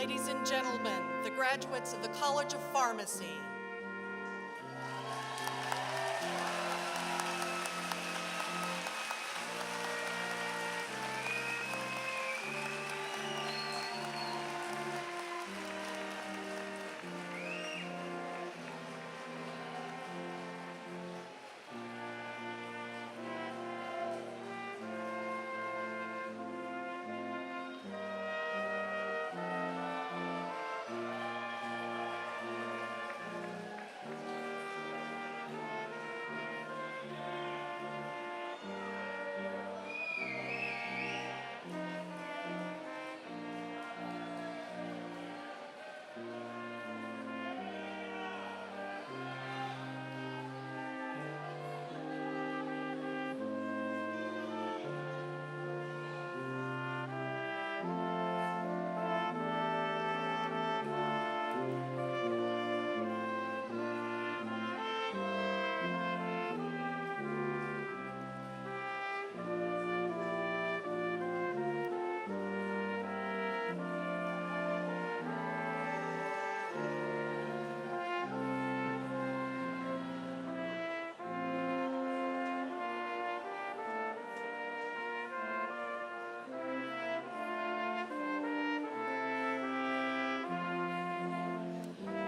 Ladies and gentlemen, the graduates of the College of Pharmacy.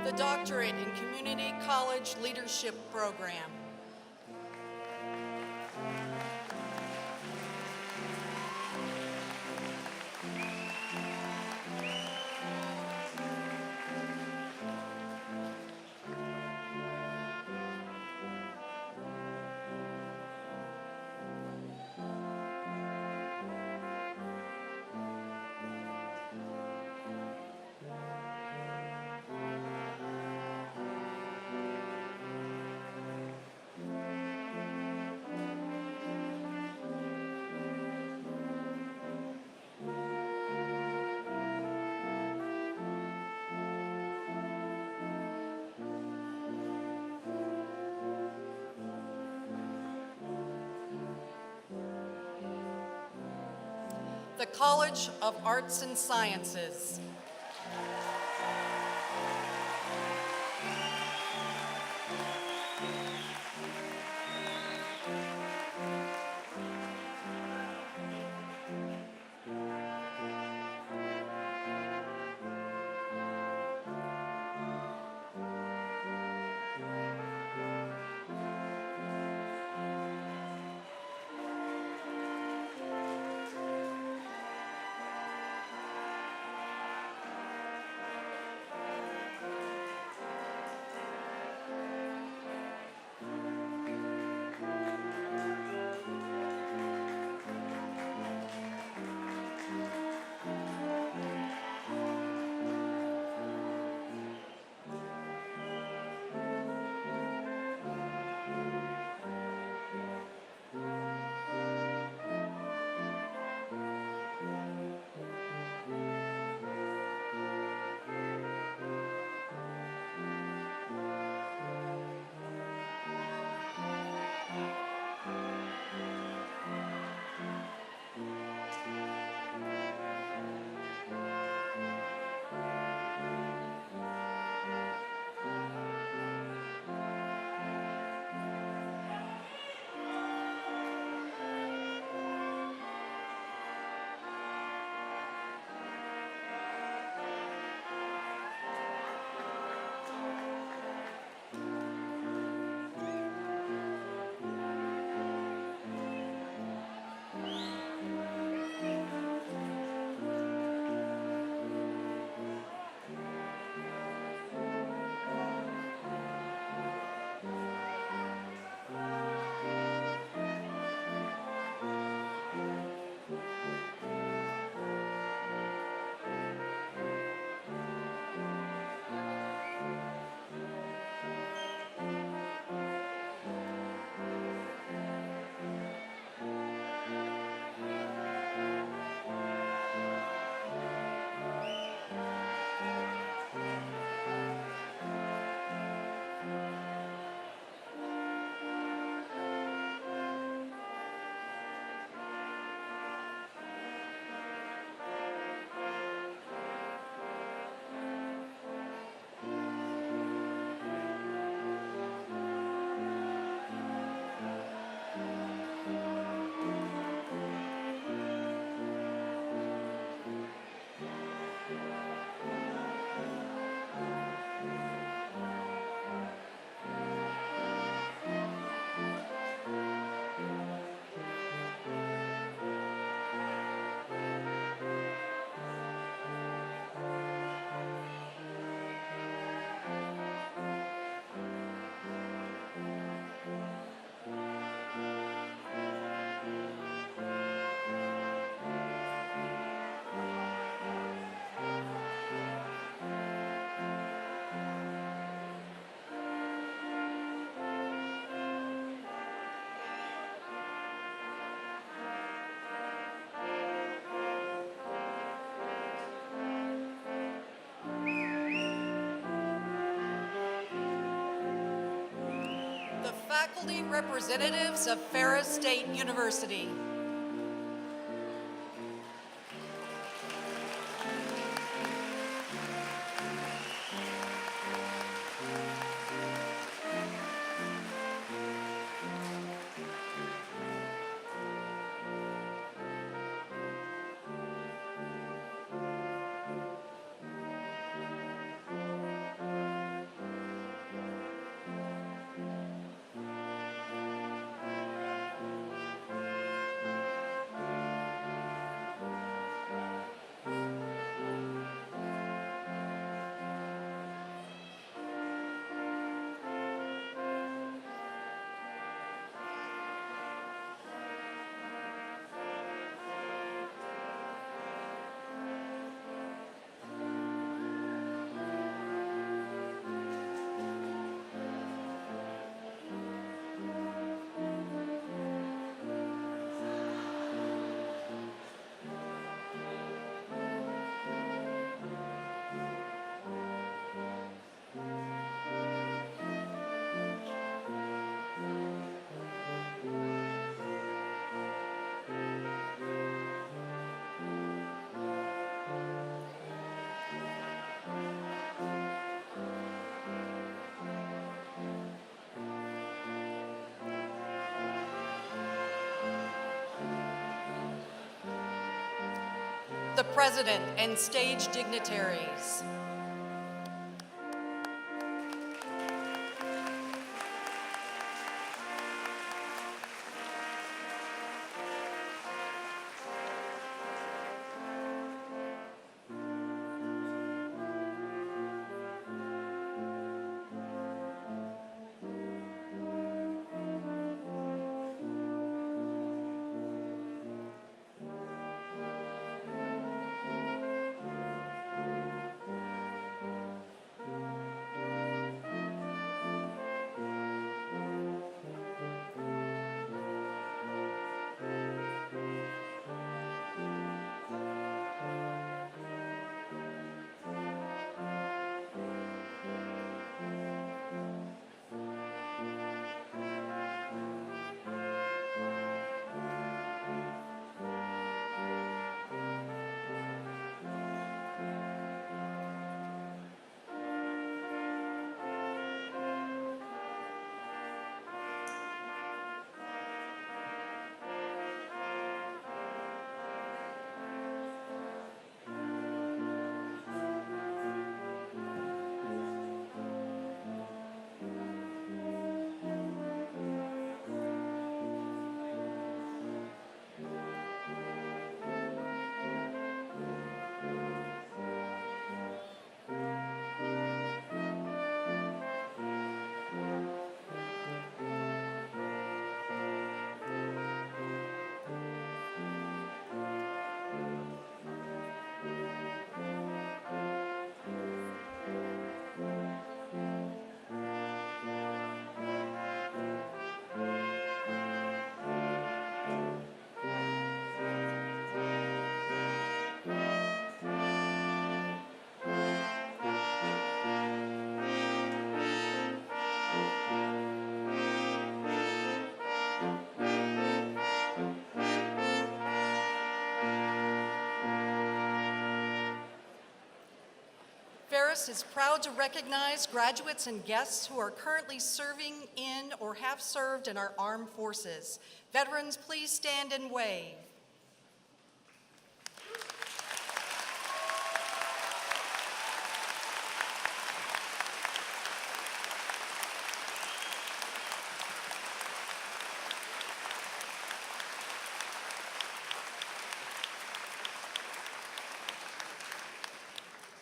The Doctorate in Community College Leadership Program. The College of Arts and Sciences. faculty representatives of Ferris State University. The President and stage dignitaries. Ferris is proud to recognize graduates and guests who are currently serving in or have served in our armed forces. Veterans, please stand and wave.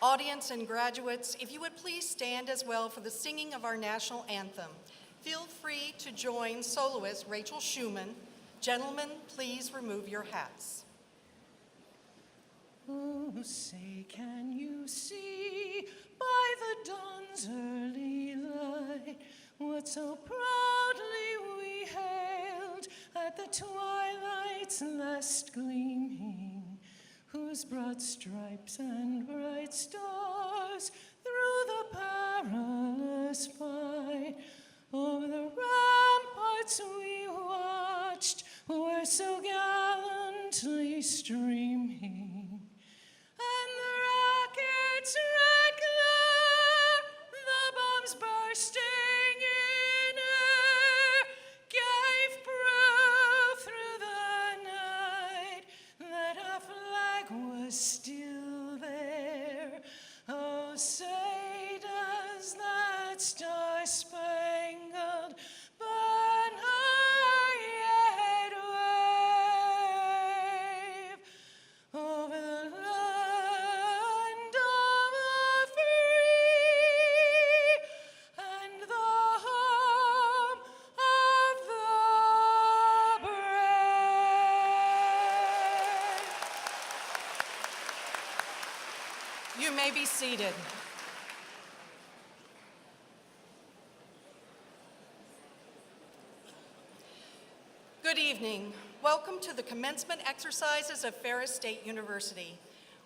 Audience and graduates, if you would please stand as well for the singing of our national anthem. Feel free to join soloist Rachel Schumann. Gentlemen, please remove your hats. Oh, say, can you see by the dawn's early light what so proudly we hailed at the twilight's last gleaming, whose broad stripes and bright stars through the perilous fight over the rampart streaming, and the rocket's red glare, the bombs bursting in air, gave proof through the night that our flag was still there. Oh, say does that star-spangled banner yet wave over the land of the free and the home of the brave. You may be seated. Good evening. Welcome to the commencement exercises of Ferris State University.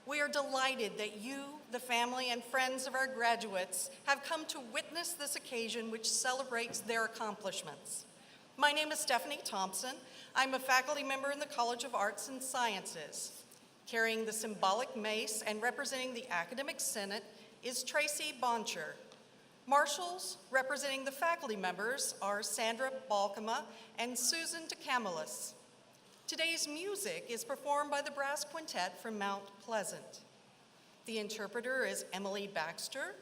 We are delighted that you, the family and friends of our graduates, have come to witness this occasion which celebrates their accomplishments. My name is Stephanie Thompson. I'm a faculty member in the College of Arts and Sciences. Carrying the symbolic mace and representing the Academic Senate is Tracy Boncher. Marshals representing the faculty members are Sandra Balkema and Susan DeCamelis. Today's music is performed by the Brass Quintet from Mount Pleasant. The interpreter is Emily Baxter,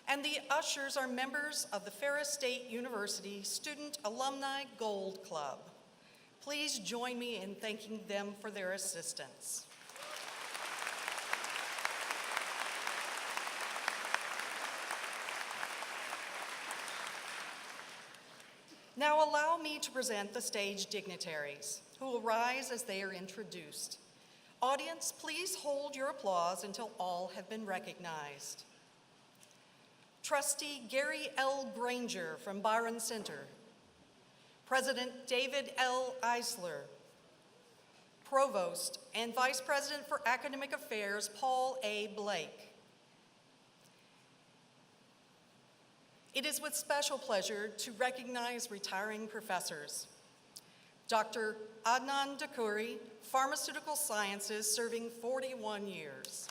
and the ushers are members of the Ferris State University Student Alumni Gold Club. Please join me in thanking them for their assistance. Now allow me to present the stage dignitaries, who will rise as they are introduced. Audience, please hold your applause until all have been recognized. Trustee Gary L. Granger from Byron Center. President David L. Eisler. Provost and Vice President for Academic Affairs Paul A. Blake. It is with special pleasure to recognize retiring professors. Dr. Adnan Dakuri, Pharmaceutical Sciences, serving 41 years.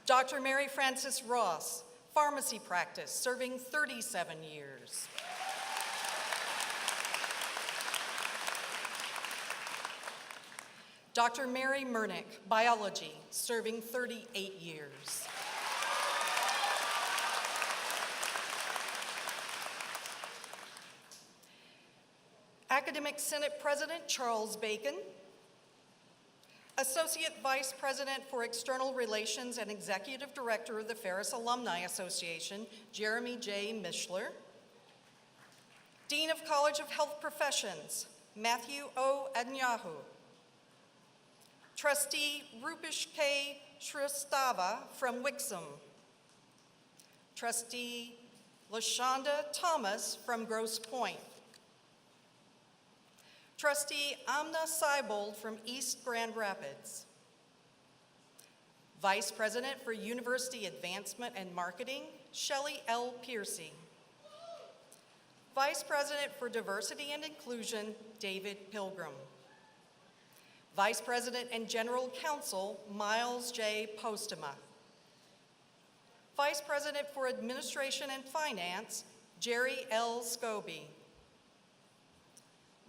Dr. Mary Frances Ross, Pharmacy Practice, serving 37 years. Dr. Mary Murnick, Biology, serving 38 years. Academic Senate President Charles Bacon, Associate Vice President for External Relations and Executive Director of the Ferris Alumni Association, Jeremy J. Mishler, Dean of College of Health Professions, Matthew O. Adnyahu, Trustee Rupesh K. Shristava from Wixom, Trustee LaShonda Thomas from Grosse Pointe, Trustee Amna Seibold from East Grand Rapids, Vice President for University Advancement and Marketing, Shelley L. Piercy, Vice President for Diversity and Inclusion, David Pilgrim, Vice President and General Counsel, Miles J. Postema, Vice President for Administration and Finance, Jerry L. Scobie,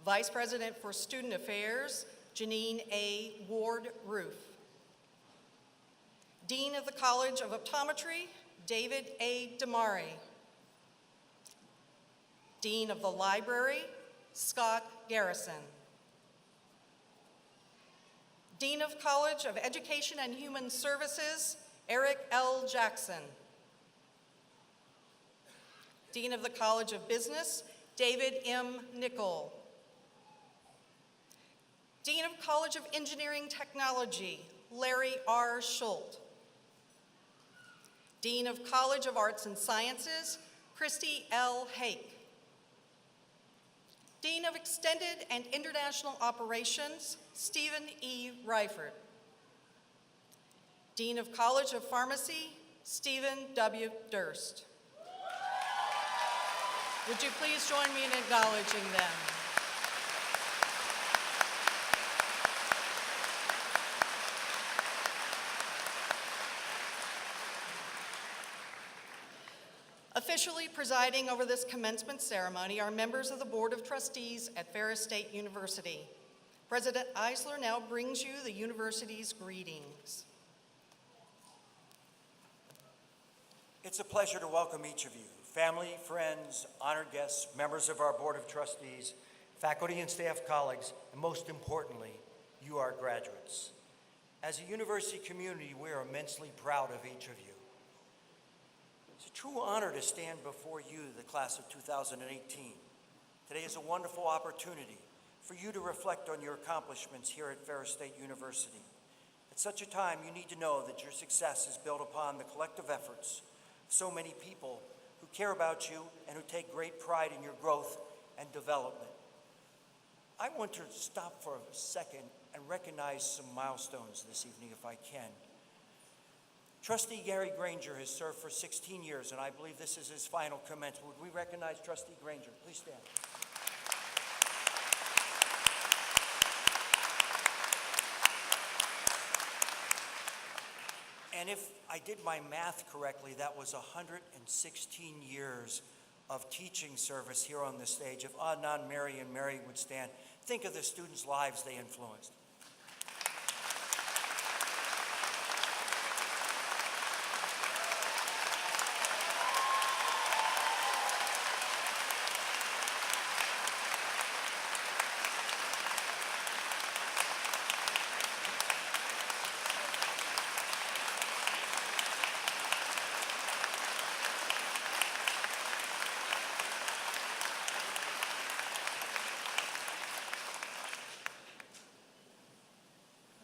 Vice President for Student Affairs, Janine A. Ward-Roof, Dean of the College of Optometry, David A. Damari, Dean of the Library, Scott Garrison, Dean of College of Education and Human Services, Eric L. Jackson, Dean of the College of Business, David M. Nickel, Dean of College of Engineering Technology, Larry R. Schult, Dean of College of Arts and Sciences, Christy L. Hake, Dean of Extended and International Operations, Stephen E. Reifert, Dean of College of Pharmacy, Stephen W. Durst, Would you please join me in acknowledging them? Officially presiding over this commencement ceremony are members of the Board of Trustees at Ferris State University. President Eisler now brings you the university's greetings. It's a pleasure to welcome each of you, family, friends, honored guests, members of our Board of Trustees, faculty and staff colleagues, and most importantly, you, our graduates. As a university community, we are immensely proud of each of you. It's a true honor to stand before you, the class of 2018. Today is a wonderful opportunity for you to reflect on your accomplishments here at Ferris State University. At such a time, you need to know that your success is built upon the collective efforts of so many people who care about you and who take great pride in your growth and development. I want to stop for a second and recognize some milestones this evening, if I can. Trustee Gary Granger has served for 16 years, and I believe this is his final commencement. Would we recognize Trustee Granger? Please stand. And if I did my math correctly, that was 116 years of teaching service here on the stage. If Adnan, Mary, and Mary would stand, think of the students' lives they influenced.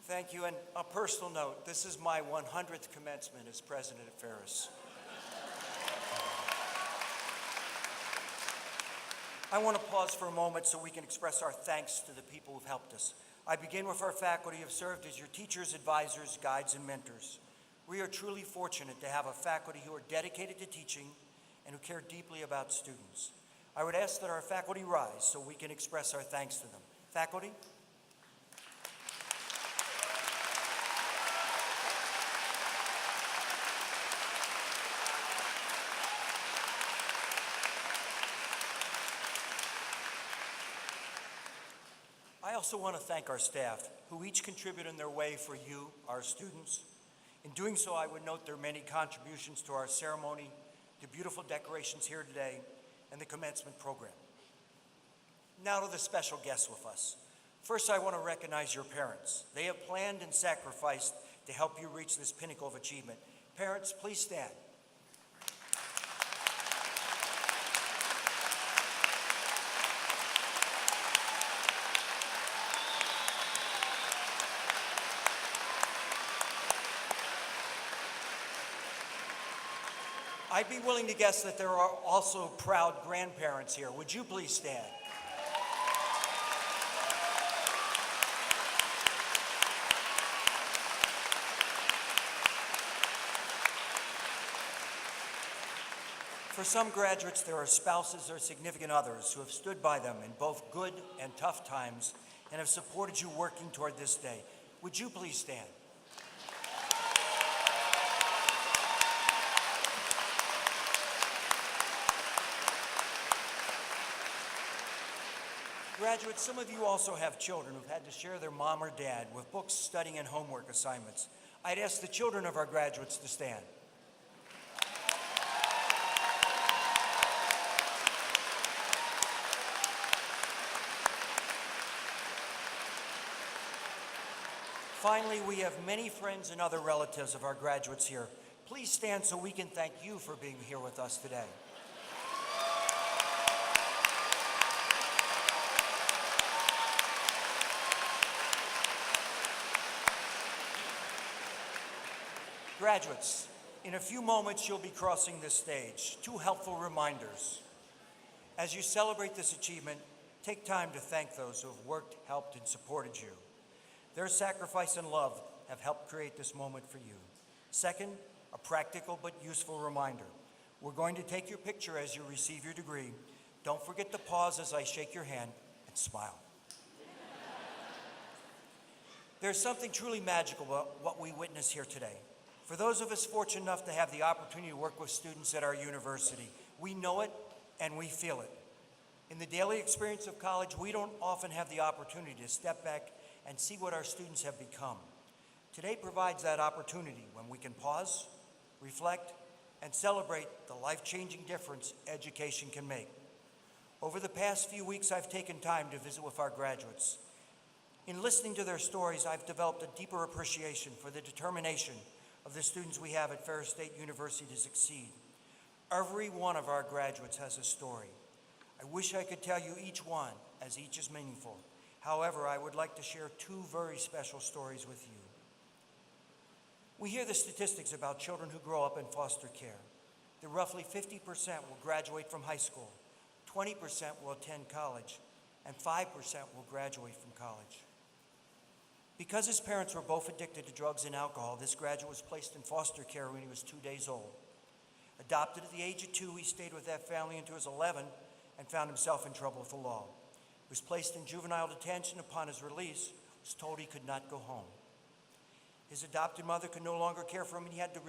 Thank you, and a personal note, this is my 100th commencement as president at Ferris. I want to pause for a moment so we can express our thanks to the people who've helped us. I begin with our faculty who have served as your teachers, advisors, guides, and mentors. We are truly fortunate to have a faculty who are dedicated to teaching and who care deeply about students. I would ask that our faculty rise so we can express our thanks to them. Faculty? I also want to thank our staff, who each contribute in their way for you, our students. In doing so, I would note their many contributions to our ceremony, the beautiful decorations here today, and the commencement program. Now to the special guests with us. First, I want to recognize your parents. They have planned and sacrificed to help you reach this pinnacle of achievement. Parents, please stand. I'd be willing to guess that there are also proud grandparents here. Would you please stand? For some graduates, there are spouses or significant others who have stood by them in both good and tough times and have supported you working toward this day. Would you please stand? Graduates, some of you also have children who've had to share their mom or dad with books, studying, and homework assignments. I'd ask the children of our graduates to stand. Finally, we have many friends and other relatives of our graduates here. Please stand so we can thank you for being here with us today. Graduates, in a few moments you'll be crossing this stage. Two helpful reminders. As you celebrate this achievement, take time to thank those who have worked, helped, and supported you. Their sacrifice and love have helped create this moment for you. Second, a practical but useful reminder. We're going to take your picture as you receive your degree. Don't forget to pause as I shake your hand and smile. There's something truly magical about what we witness here today. For those of us fortunate enough to have the opportunity to work with students at our university, we know it and we feel it. In the daily experience of college, we don't often have the opportunity to step back and see what our students have become. Today provides that opportunity when we can pause, reflect, and celebrate the life-changing difference education can make. Over the past few weeks, I've taken time to visit with our graduates. In listening to their stories, I've developed a deeper appreciation for the determination of the students we have at Ferris State University to succeed. Every one of our graduates has a story. I wish I could tell you each one, as each is meaningful. However, I would like to share two very special stories with you. We hear the statistics about children who grow up in foster care. That roughly 50% will graduate from high school, 20% will attend college, and 5% will graduate from college. Because his parents were both addicted to drugs and alcohol, this graduate was placed in foster care when he was 2 days old. Adopted at the age of 2, he stayed with that family until he was 11 and found himself in trouble with the law. He was placed in juvenile detention. Upon his release, was told he could not go home. His adopted mother could no longer care for him, and he had to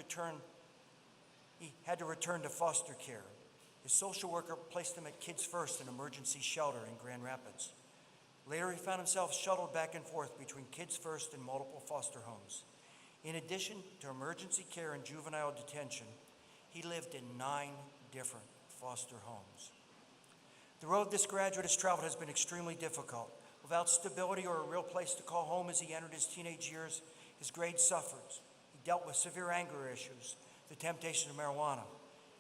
return to foster care. His social worker placed him at Kids First, an emergency shelter in Grand Rapids. Later, he found himself shuttled back and forth between Kids First and multiple foster homes. In addition to emergency care and juvenile detention, he lived in 9 different foster homes. The road this graduate has traveled has been extremely difficult. Without stability or a real place to call home as he entered his teenage years, his grades suffered. He dealt with severe anger issues, the temptation of marijuana,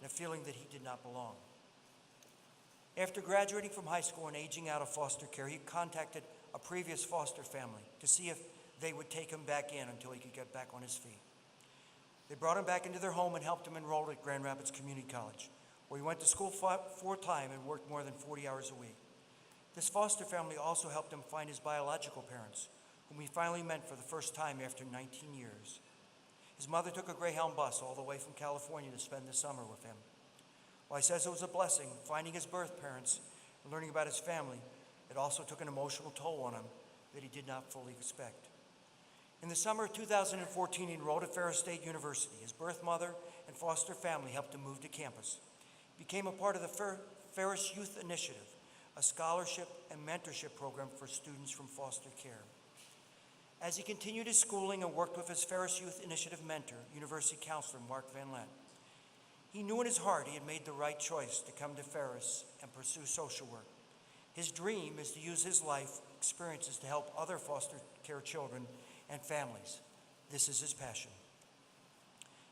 and a feeling that he did not belong. After graduating from high school and aging out of foster care, he contacted a previous foster family to see if they would take him back in until he could get back on his feet. They brought him back into their home and helped him enroll at Grand Rapids Community College, where he went to school full-time and worked more than 40 hours a week. This foster family also helped him find his biological parents, whom he finally met for the first time after 19 years. His mother took a Greyhound bus all the way from California to spend the summer with him. While he says it was a blessing, finding his birth parents and learning about his family, it also took an emotional toll on him that he did not fully expect. In the summer of 2014, he enrolled at Ferris State University. His birth mother and foster family helped him move to campus. He became a part of the Ferris Youth Initiative, a scholarship and mentorship program for students from foster care. As he continued his schooling and worked with his Ferris Youth Initiative mentor, University counselor Mark Van Lent, he knew in his heart he had made the right choice to come to Ferris and pursue social work. His dream is to use his life experiences to help other foster care children and families. This is his passion.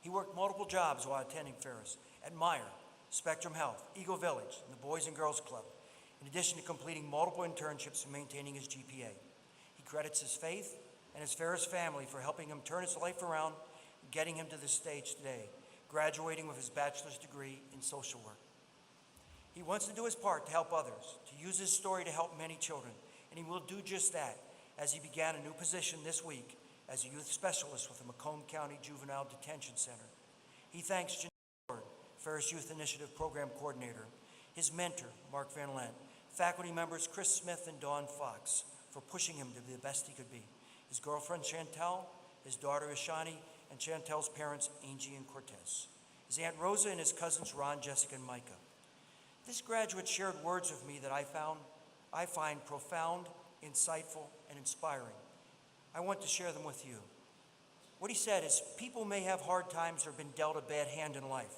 He worked multiple jobs while attending Ferris at Meyer, Spectrum Health, Eagle Village, and the Boys and Girls Club, in addition to completing multiple internships and maintaining his GPA. He credits his faith and his Ferris family for helping him turn his life around and getting him to this stage today, graduating with his bachelor's degree in social work. He wants to do his part to help others, to use his story to help many children, and he will do just that as he began a new position this week as a youth specialist with the Macomb County Juvenile Detention Center. He thanks Janine Ward, Ferris Youth Initiative Program Coordinator, his mentor, Mark Van Lent, faculty members Chris Smith and Dawn Fox for pushing him to be the best he could be, his girlfriend Chantel, his daughter Ishani, and Chantel's parents Angie and Cortez, his Aunt Rosa and his cousins Ron, Jessica, and Micah. This graduate shared words with me that I find profound, insightful, and inspiring. I want to share them with you. What he said is, people may have hard times or been dealt a bad hand in life,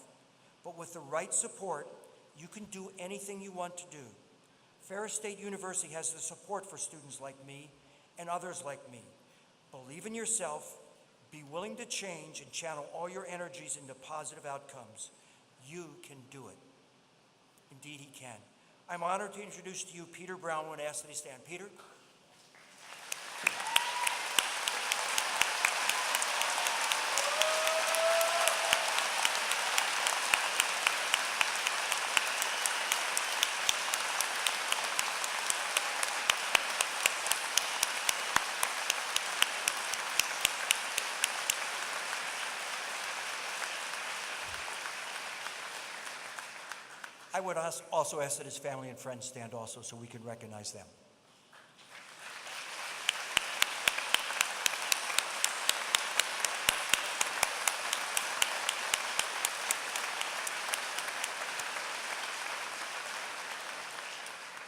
but with the right support, you can do anything you want to do. Ferris State University has the support for students like me and others like me. Believe in yourself, be willing to change, and channel all your energies into positive outcomes. You can do it. Indeed, he can. I'm honored to introduce to you Peter Brown when asked that he stand. Peter? I would also ask that his family and friends stand also so we can recognize them.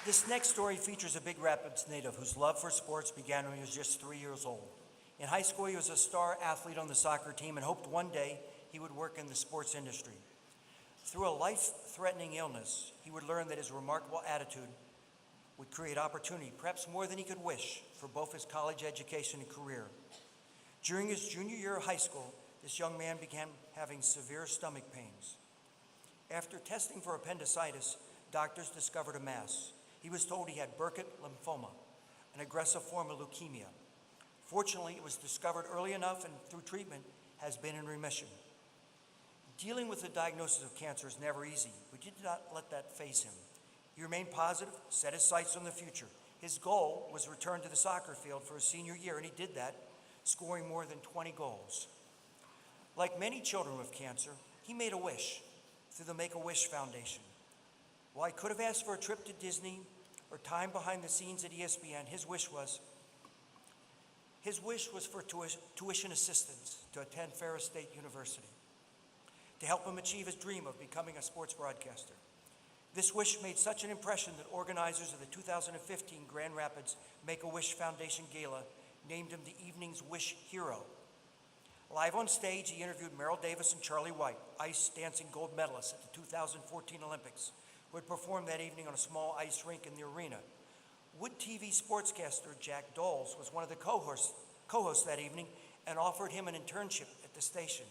This next story features a Big Rapids native whose love for sports began when he was just 3 years old. In high school, he was a star athlete on the soccer team and hoped one day he would work in the sports industry. Through a life-threatening illness, he would learn that his remarkable attitude would create opportunity, perhaps more than he could wish, for both his college education and career. During his junior year of high school, this young man began having severe stomach pains. After testing for appendicitis, doctors discovered a mass. He was told he had Burkitt lymphoma, an aggressive form of leukemia. Fortunately, it was discovered early enough and through treatment has been in remission. Dealing with the diagnosis of cancer is never easy, but he did not let that faze him. He remained positive, set his sights on the future. His goal was to return to the soccer field for his senior year, and he did that, scoring more than 20 goals. Like many children with cancer, he made a wish through the Make-A-Wish Foundation. While I could have asked for a trip to Disney or time behind the scenes at ESPN, his wish was for tuition assistance to attend Ferris State University, to help him achieve his dream of becoming a sports broadcaster. This wish made such an impression that organizers of the 2015 Grand Rapids Make-A-Wish Foundation Gala named him the evening's Wish Hero. Live on stage, he interviewed Merrill Davis and Charlie White, ice dancing gold medalists at the 2014 Olympics, who had performed that evening on a small ice rink in the arena. Wood TV sportscaster Jack Doles was one of the co-hosts that evening and offered him an internship at the station.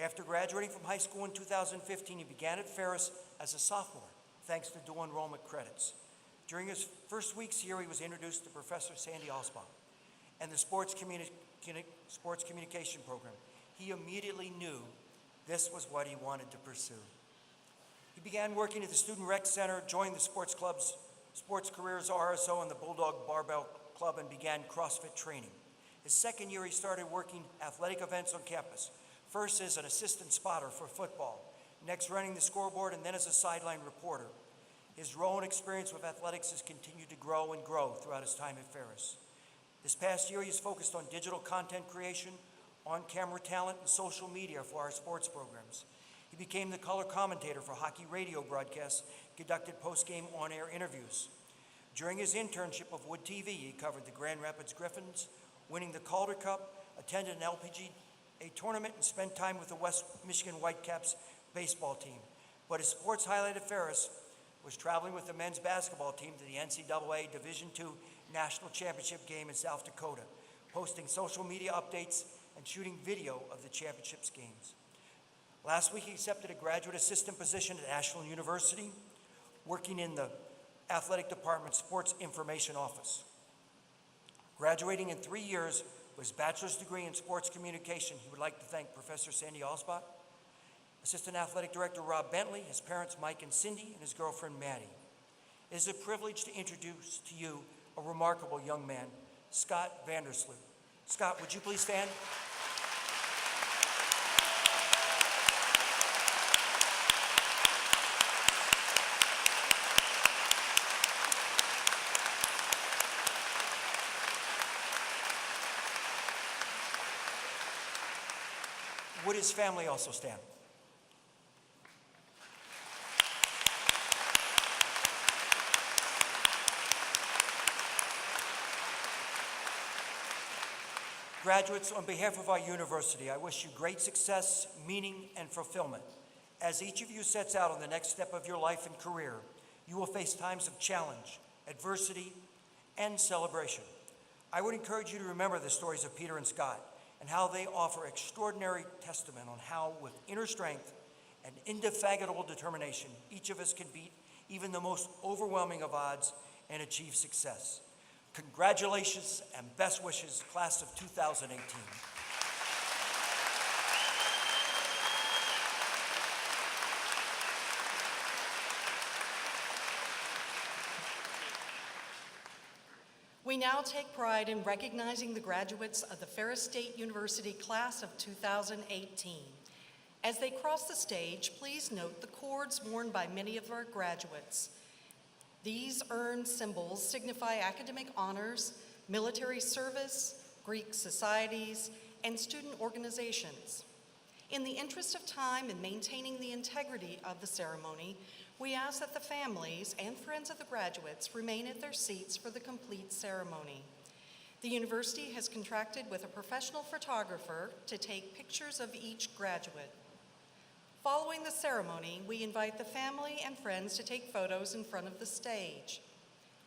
After graduating from high school in 2015, he began at Ferris as a sophomore, thanks to dual enrollment credits. During his first weeks here, he was introduced to Professor Sandy Alsbach and the sports communication program. He immediately knew this was what he wanted to pursue. He began working at the Student Rec Center, joined the sports club's Sports Careers RSO and the Bulldog Barbell Club, and began CrossFit training. His second year, he started working athletic events on campus, first as an assistant spotter for football, next running the scoreboard, and then as a sideline reporter. His role and experience with athletics has continued to grow and grow throughout his time at Ferris. This past year, he's focused on digital content creation, on-camera talent, and social media for our sports programs. He became the color commentator for hockey radio broadcasts, conducted post-game on-air interviews. During his internship of Wood TV, he covered the Grand Rapids Griffins, winning the Calder Cup, attended an LPGA tournament, and spent time with the West Michigan Whitecaps baseball team. But his sports highlight at Ferris was traveling with the men's basketball team to the NCAA Division II National Championship game in South Dakota, posting social media updates and shooting video of the championships games. Last week, he accepted a graduate assistant position at Ashland University, working in the athletic department's sports information office. Graduating in 3 years with his bachelor's degree in sports communication, he would like to thank Professor Sandy Alsbach, Assistant Athletic Director Rob Bentley, his parents Mike and Cindy, and his girlfriend Maddie. It is a privilege to introduce to you a remarkable young man, Scott Vandersloot. Scott, would you please stand? Would his family also stand? Graduates, on behalf of our university, I wish you great success, meaning, and fulfillment. As each of you sets out on the next step of your life and career, you will face times of challenge, adversity, and celebration. I would encourage you to remember the stories of Peter and Scott and how they offer extraordinary testament on how, with inner strength and indefatigable determination, each of us can beat even the most overwhelming of odds and achieve success. Congratulations and best wishes, class of 2018. We now take pride in recognizing the graduates of the Ferris State University class of 2018. As they cross the stage, please note the cords worn by many of our graduates. These earned symbols signify academic honors, military service, Greek societies, and student organizations. In the interest of time and maintaining the integrity of the ceremony, we ask that the families and friends of the graduates remain at their seats for the complete ceremony. The university has contracted with a professional photographer to take pictures of each graduate. Following the ceremony, we invite the family and friends to take photos in front of the stage.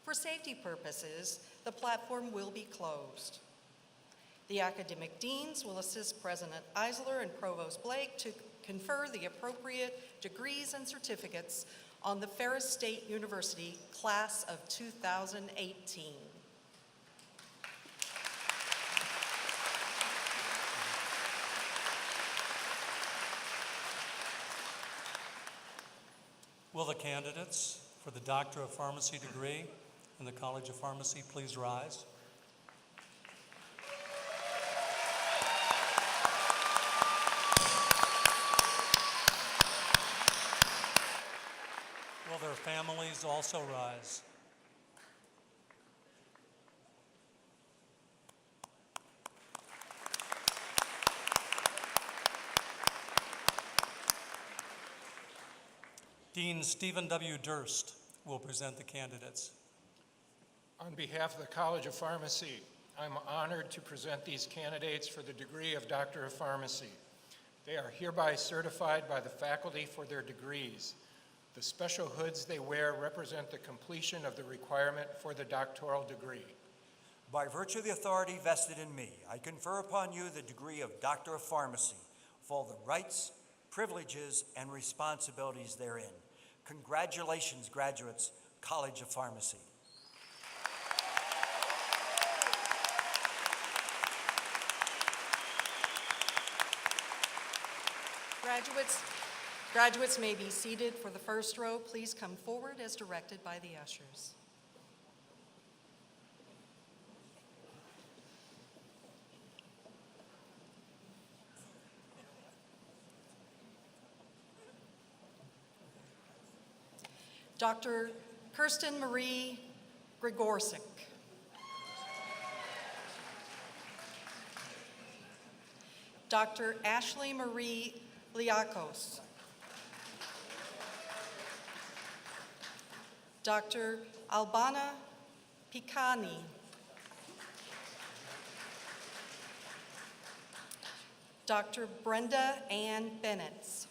For safety purposes, the platform will be closed. The academic deans will assist President Eisler and Provost Blake to confer the appropriate degrees and certificates on the Ferris State University class of 2018. Will the candidates for the Doctor of Pharmacy degree in the College of Pharmacy please rise? Will their families also rise? Dean Stephen W. Durst will present the candidates. On behalf of the College of Pharmacy, I'm honored to present these candidates for the degree of Doctor of Pharmacy. They are hereby certified by the faculty for their degrees. The special hoods they wear represent the completion of the requirement for the doctoral degree. By virtue of the authority vested in me, I confer upon you the degree of Doctor of Pharmacy with all the rights, privileges, and responsibilities therein. Congratulations, graduates, College of Pharmacy. Graduates may be seated for the first row. Please come forward as directed by the ushers. Dr. Kirsten Marie Grigorczyk. Dr. Ashley Marie Liakos. Dr. Albana Picani. Dr. Brenda Ann Bennett.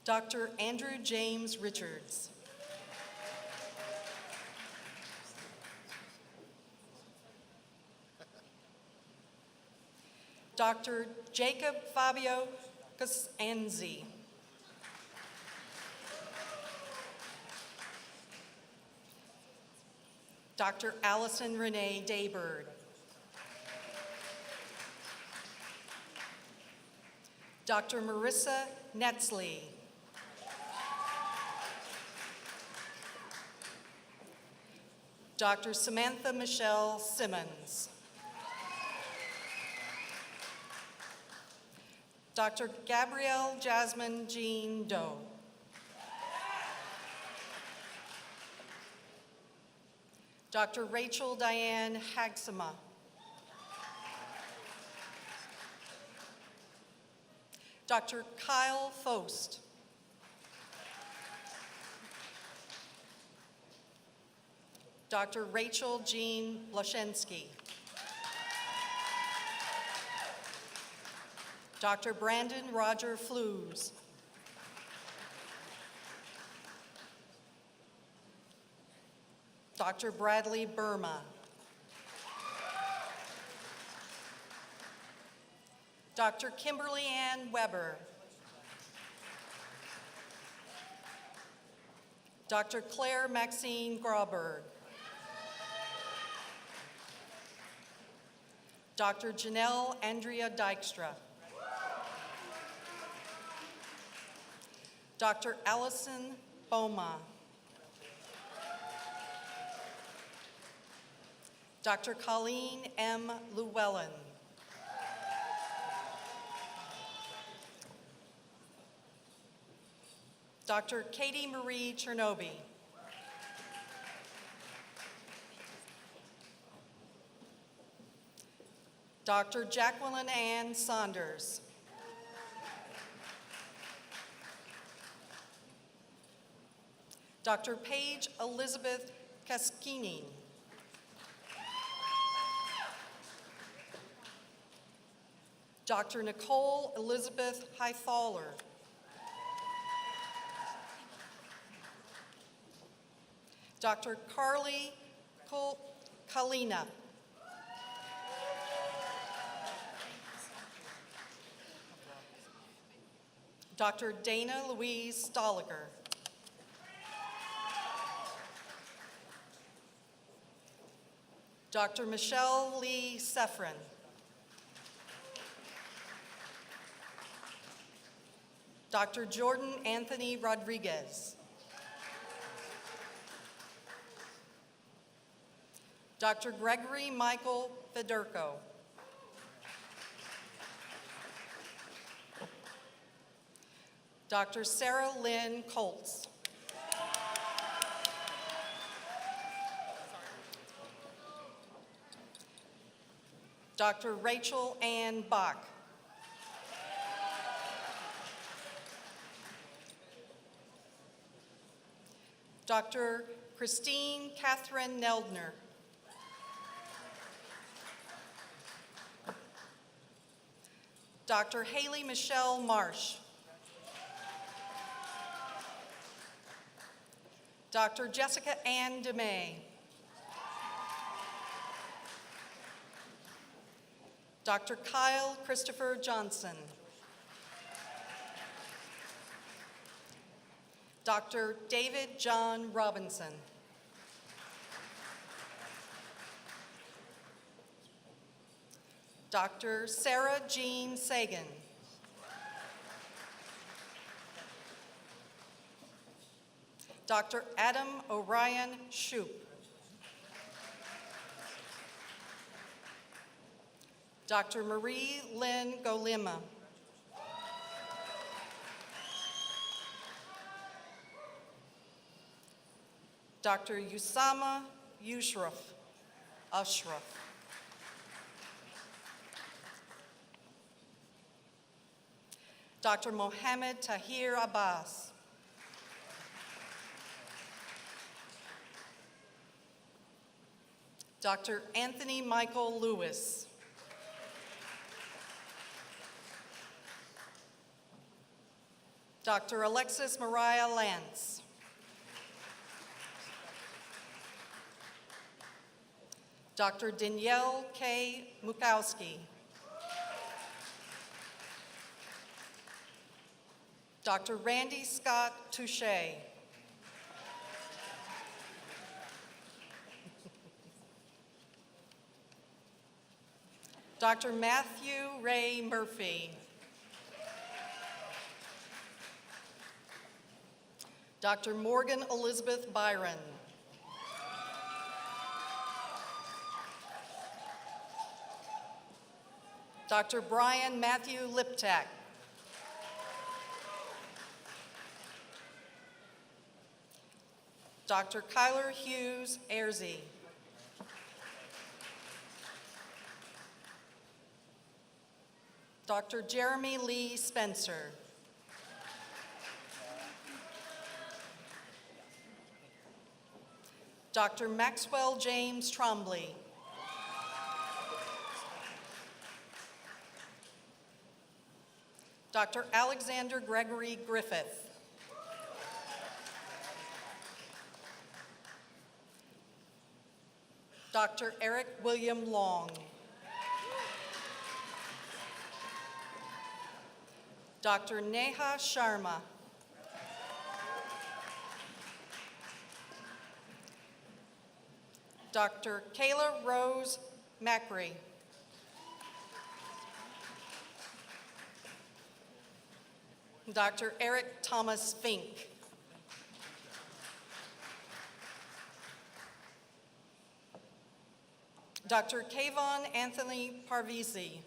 Dr. Andrew James Richards. Dr. Jacob Fabio Casanzi. Dr. Allison Renee Daybird. Dr. Marissa Netzley. Dr. Samantha Michelle Simmons. Dr. Gabrielle Jasmine Jean Doe. Dr. Rachel Diane Hagsema. Dr. Kyle Fost. Dr. Rachel Jean Blaszensky. Dr. Brandon Roger Flues. Dr. Bradley Burma. Dr. Kimberly Ann Weber. Dr. Claire Maxine Grauberg. Dr. Janelle Andrea Dykstra. Dr. Allison Boma. Dr. Colleen M. Llewellyn. Dr. Katie Marie Chernoby. Dr. Jacqueline Ann Saunders. Dr. Paige Elizabeth Kaskinen. Dr. Nicole Elizabeth Highfaller. Dr. Carly Kalina. Dr. Dana Louise Stoliger. Dr. Michelle Lee Seffrin. Dr. Jordan Anthony Rodriguez. Dr. Gregory Michael Federko. Dr. Sarah Lynn Colts. Dr. Rachel Ann Bach. Dr. Christine Catherine Neldner. Dr. Haley Michelle Marsh. Dr. Jessica Ann DeMay. Dr. Kyle Christopher Johnson. Dr. David John Robinson. Dr. Sarah Jean Sagan. Dr. Adam Orion Shoup. Dr. Marie Lynn Golima. Dr. Usama Ashraf. Dr. Mohammed Tahir Abbas. Dr. Anthony Michael Lewis. Dr. Alexis Mariah Lance. Dr. Danielle K. Mukowski. Dr. Randy Scott Touche. Dr. Matthew Ray Murphy. Dr. Morgan Elizabeth Byron. Dr. Brian Matthew Liptak. Dr. Kyler Hughes Airzy. Dr. Jeremy Lee Spencer. Dr. Maxwell James Trombley. Dr. Alexander Gregory Griffith. Dr. Eric William Long. Dr. Neha Sharma. Dr. Kayla Rose Macri. Dr. Eric Thomas Fink. Dr. Kayvon Anthony Parvisi.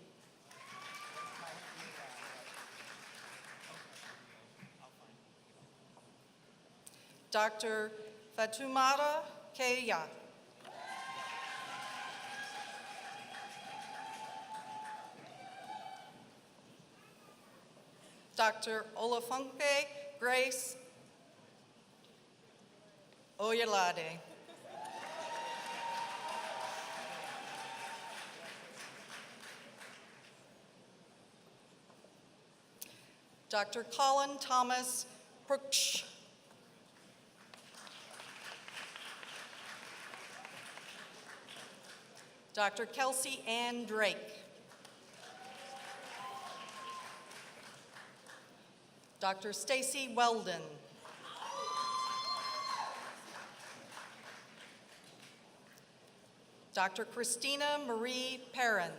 Dr. Fatumata Keya. Dr. Olafunke Grace Oyelade. Dr. Colin Thomas Brooks. Dr. Kelsey Ann Drake. Dr. Stacy Weldon. Dr. Christina Marie Perrin.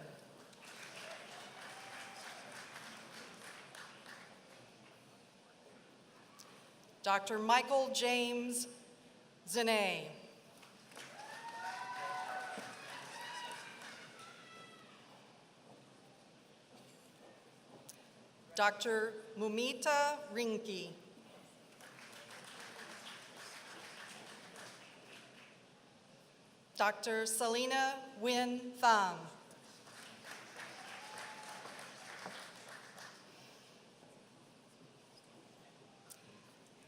Dr. Michael James Zane. Dr. Mumita Rinki. Dr. Selena Win Pham.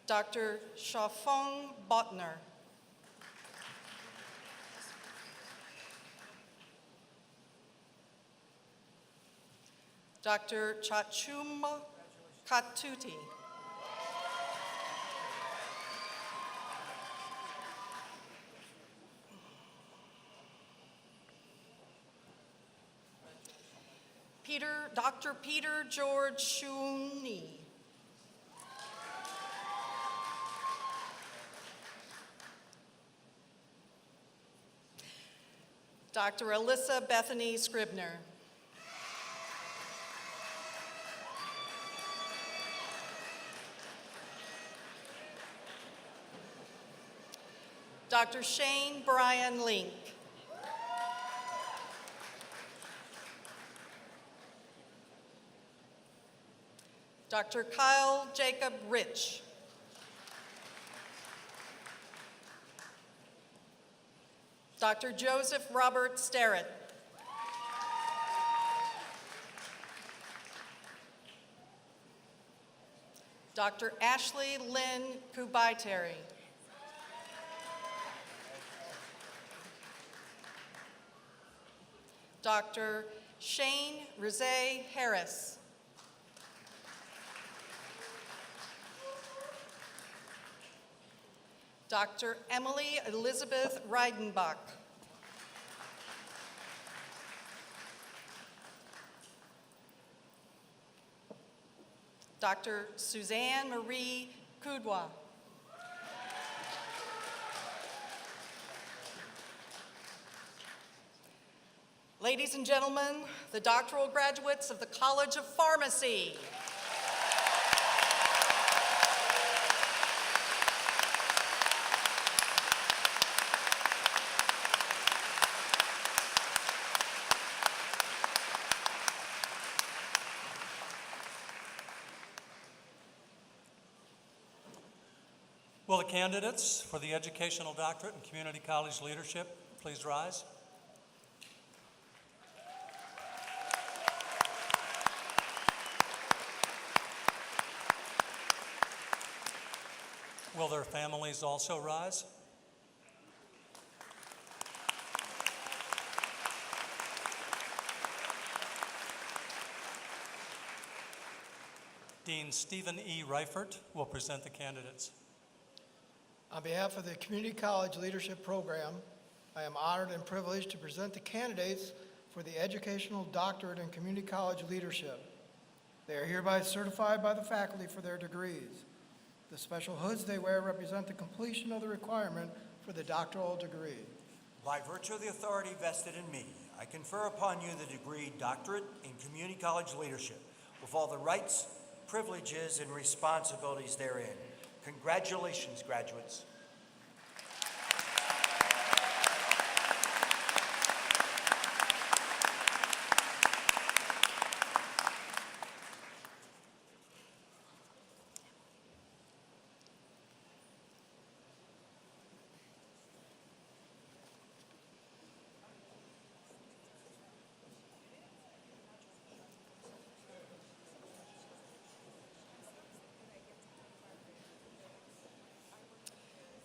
Dr. Shafong Botner. Dr. Chachuma Katuti. Dr. Peter George Shuni. Dr. Alyssa Bethany Scribner. Dr. Shane Brian Link. Dr. Kyle Jacob Rich. Dr. Joseph Robert Sterrett. Dr. Ashley Lynn Kubaiteri. Dr. Shane Rizé Harris. Dr. Emily Elizabeth Reidenbach. Dr. Suzanne Marie Kudwa. Ladies and gentlemen, the doctoral graduates of the College of Pharmacy. Will the candidates for the Educational Doctorate in Community College Leadership please rise? Will their families also rise? Dean Stephen E. Reifert will present the candidates. On behalf of the Community College Leadership Program, I am honored and privileged to present the candidates for the Educational Doctorate in Community College Leadership. They are hereby certified by the faculty for their degrees. The special hoods they wear represent the completion of the requirement for the doctoral degree. By virtue of the authority vested in me, I confer upon you the degree Doctorate in Community College Leadership with all the rights, privileges, and responsibilities therein. Congratulations, graduates.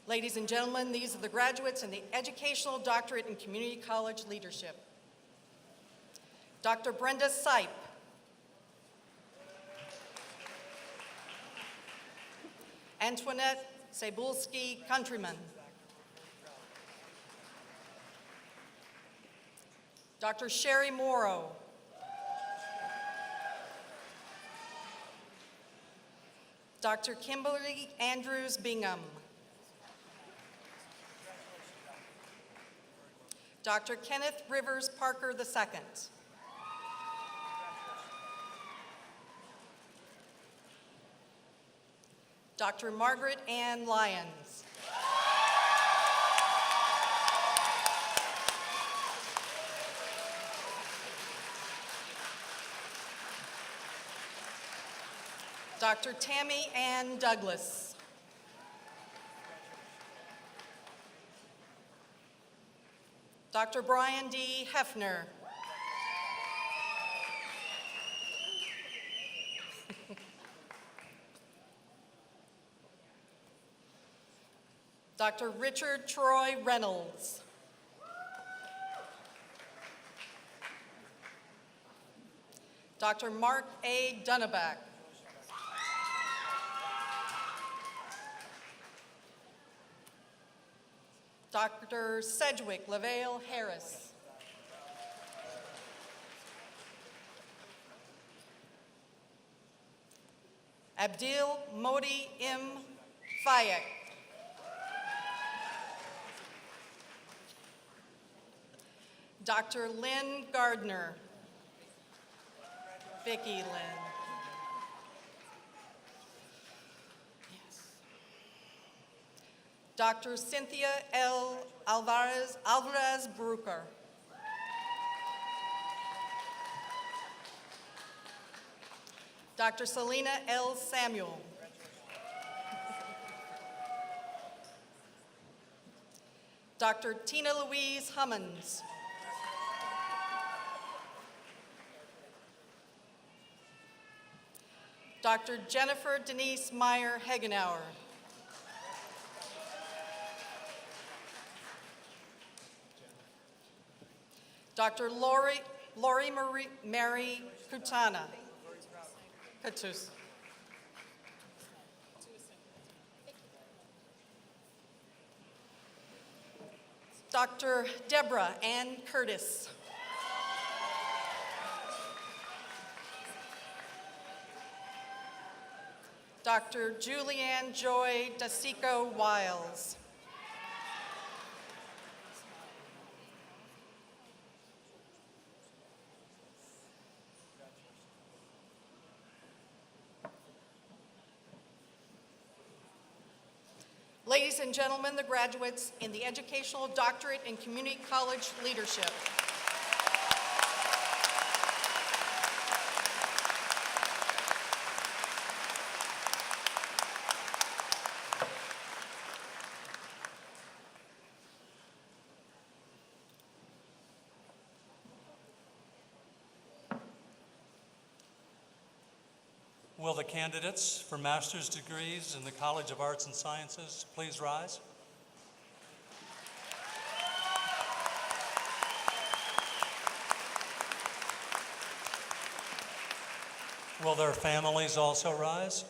Ladies and gentlemen, these are the graduates in the Educational Doctorate in Community College Leadership. Dr. Brenda Sipe. Antoinette Cebulski Countryman. Dr. Sherry Morrow. Dr. Kimberly Andrews Bingham. Dr. Kenneth Rivers Parker II. Dr. Margaret Ann Lyons. Dr. Tammy Ann Douglas. Dr. Brian D. Hefner. Dr. Richard Troy Reynolds. Dr. Mark A. Dunneback. Dr. Sedgwick LaVale Harris. Abdil Modi M. Fayek. Dr. Lynn Gardner. Vicki Lynn. Yes. Dr. Cynthia L. Alvarez Brucker. Dr. Selena L. Samuel. Dr. Tina Louise Hummons. Dr. Jennifer Denise Meyer Hegenauer. Dr. Lori Mary Kutana. Katus. Dr. Deborah Ann Curtis. Dr. Julianne Joy Dasico Wiles. Ladies and gentlemen, the graduates in the Educational Doctorate in Community College Leadership. Will the candidates for master's degrees in the College of Arts and Sciences please rise? Will their families also rise?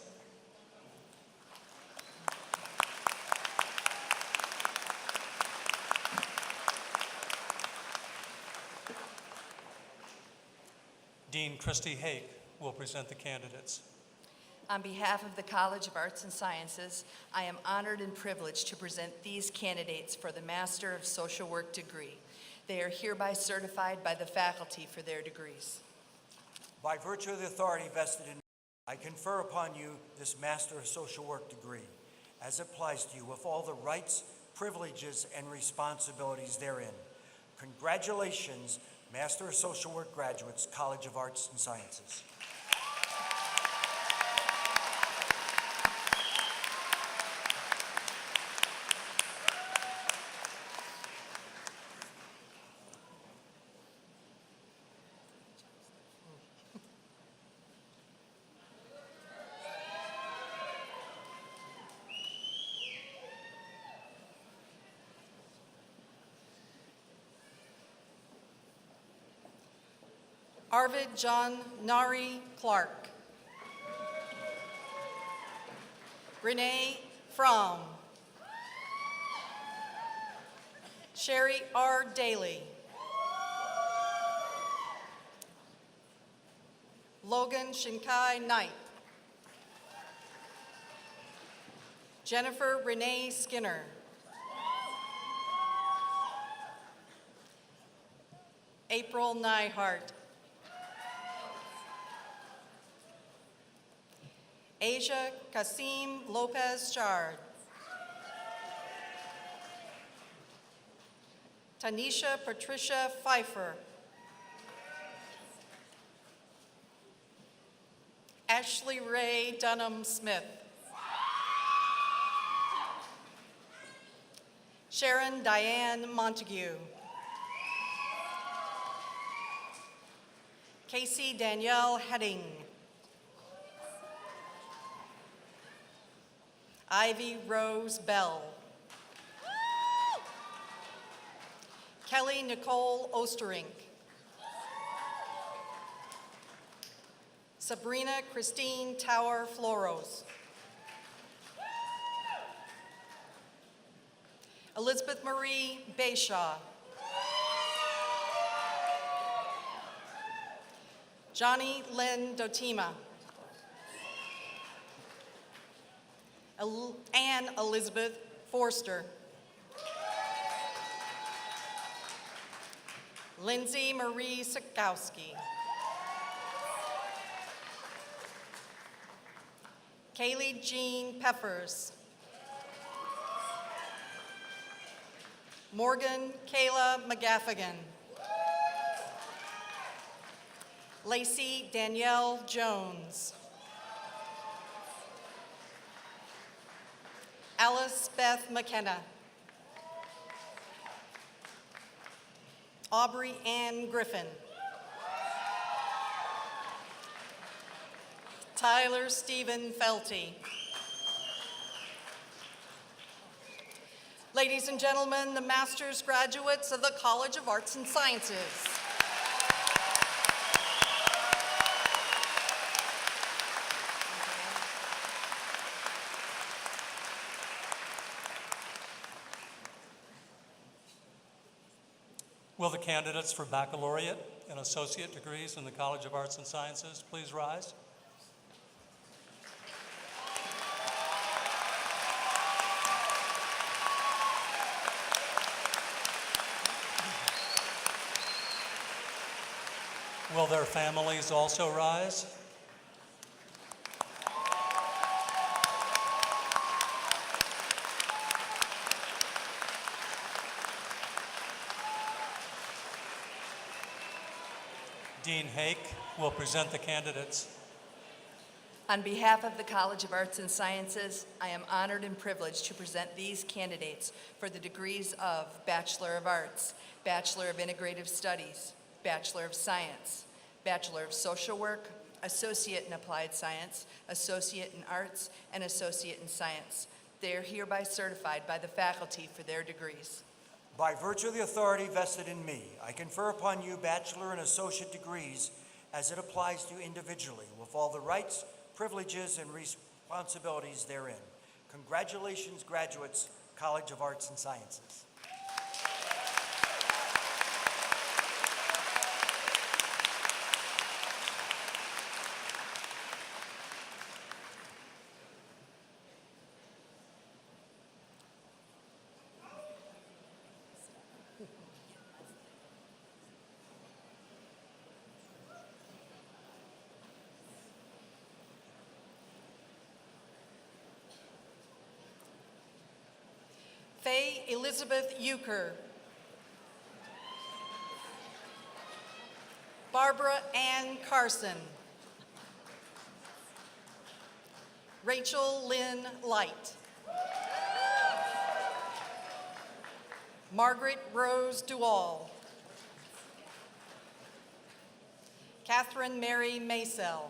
Dean Christy Hake will present the candidates. On behalf of the College of Arts and Sciences, I am honored and privileged to present these candidates for the Master of Social Work degree. They are hereby certified by the faculty for their degrees. By virtue of the authority vested in me, I confer upon you this Master of Social Work degree, as it applies to you with all the rights, privileges, and responsibilities therein. Congratulations, Master of Social Work graduates, College of Arts and Sciences. Arvid John Nari Clark. Renee Fromm. Sherry R. Daly. Logan Shinkai Knight. Jennifer Renee Skinner. April Nyhart. Asia Kasim Lopez Chard. Tanisha Patricia Pfeiffer. Ashley Ray Dunham Smith. Sharon Diane Montague. Casey Danielle Heading. Ivy Rose Bell. Kelly Nicole Osterink. Sabrina Christine Tower Floros. Elizabeth Marie Bayshaw. Johnny Lynn Dotima. Anne Elizabeth Forster. Lindsay Marie Sikowski. Kaylee Jean Peppers. Morgan Kayla McGaffigan. Lacey Danielle Jones. Alice Beth McKenna. Aubrey Ann Griffin. Tyler Stephen Felty. Ladies and gentlemen, the master's graduates of the College of Arts and Sciences. Will the candidates for baccalaureate and associate degrees in the College of Arts and Sciences please rise? Will their families also rise? Dean Hake will present the candidates. On behalf of the College of Arts and Sciences, I am honored and privileged to present these candidates for the degrees of Bachelor of Arts, Bachelor of Integrative Studies, Bachelor of Science, Bachelor of Social Work, Associate in Applied Science, Associate in Arts, and Associate in Science. They are hereby certified by the faculty for their degrees. By virtue of the authority vested in me, I confer upon you bachelor and associate degrees as it applies to you individually, with all the rights, privileges, and responsibilities therein. Congratulations, graduates, College of Arts and Sciences. Faye Elizabeth Euchre. Barbara Ann Carson. Rachel Lynn Light. Margaret Rose Duall. Catherine Mary Maysell.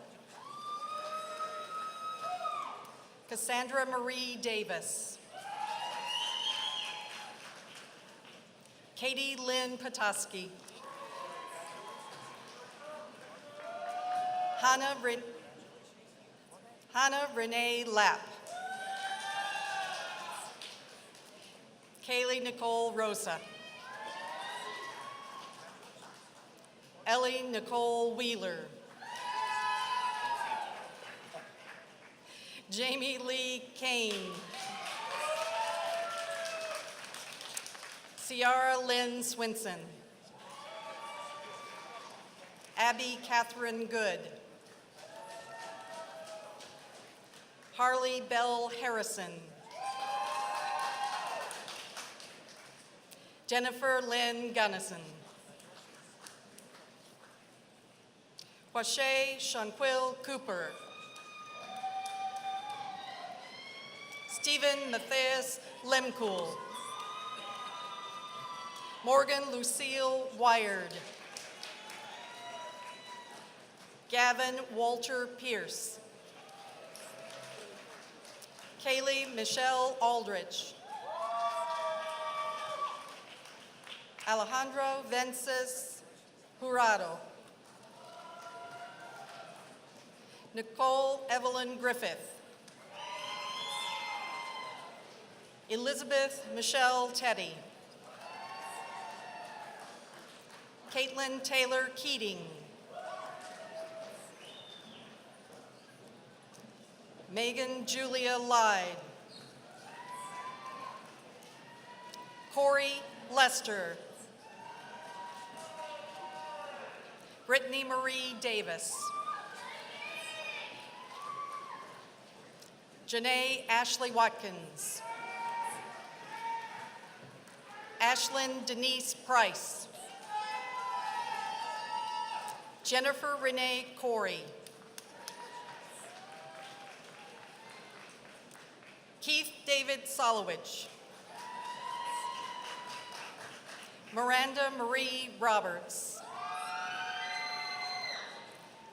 Cassandra Marie Davis. Katie Lynn Petoskey. Hannah Renee Lapp. Kaylee Nicole Rosa. Ellie Nicole Wheeler. Jamie Lee Kane. Ciara Lynn Swinson. Abby Catherine Good. Harley Bell Harrison. Jennifer Lynn Gunnison. Quashay Shanquil Cooper. Stephen Matthias Lemcool. Morgan Lucille Wired. Gavin Walter Pierce. Kaylee Michelle Aldrich. Alejandro Vences Jurado. Nicole Evelyn Griffith. Elizabeth Michelle Teddy. Caitlin Taylor Keating. Megan Julia Lyde. Corey Lester. Brittany Marie Davis. Janae Ashley Watkins. Ashlyn Denise Price. Jennifer Renee Corey. Keith David Solowich. Miranda Marie Roberts.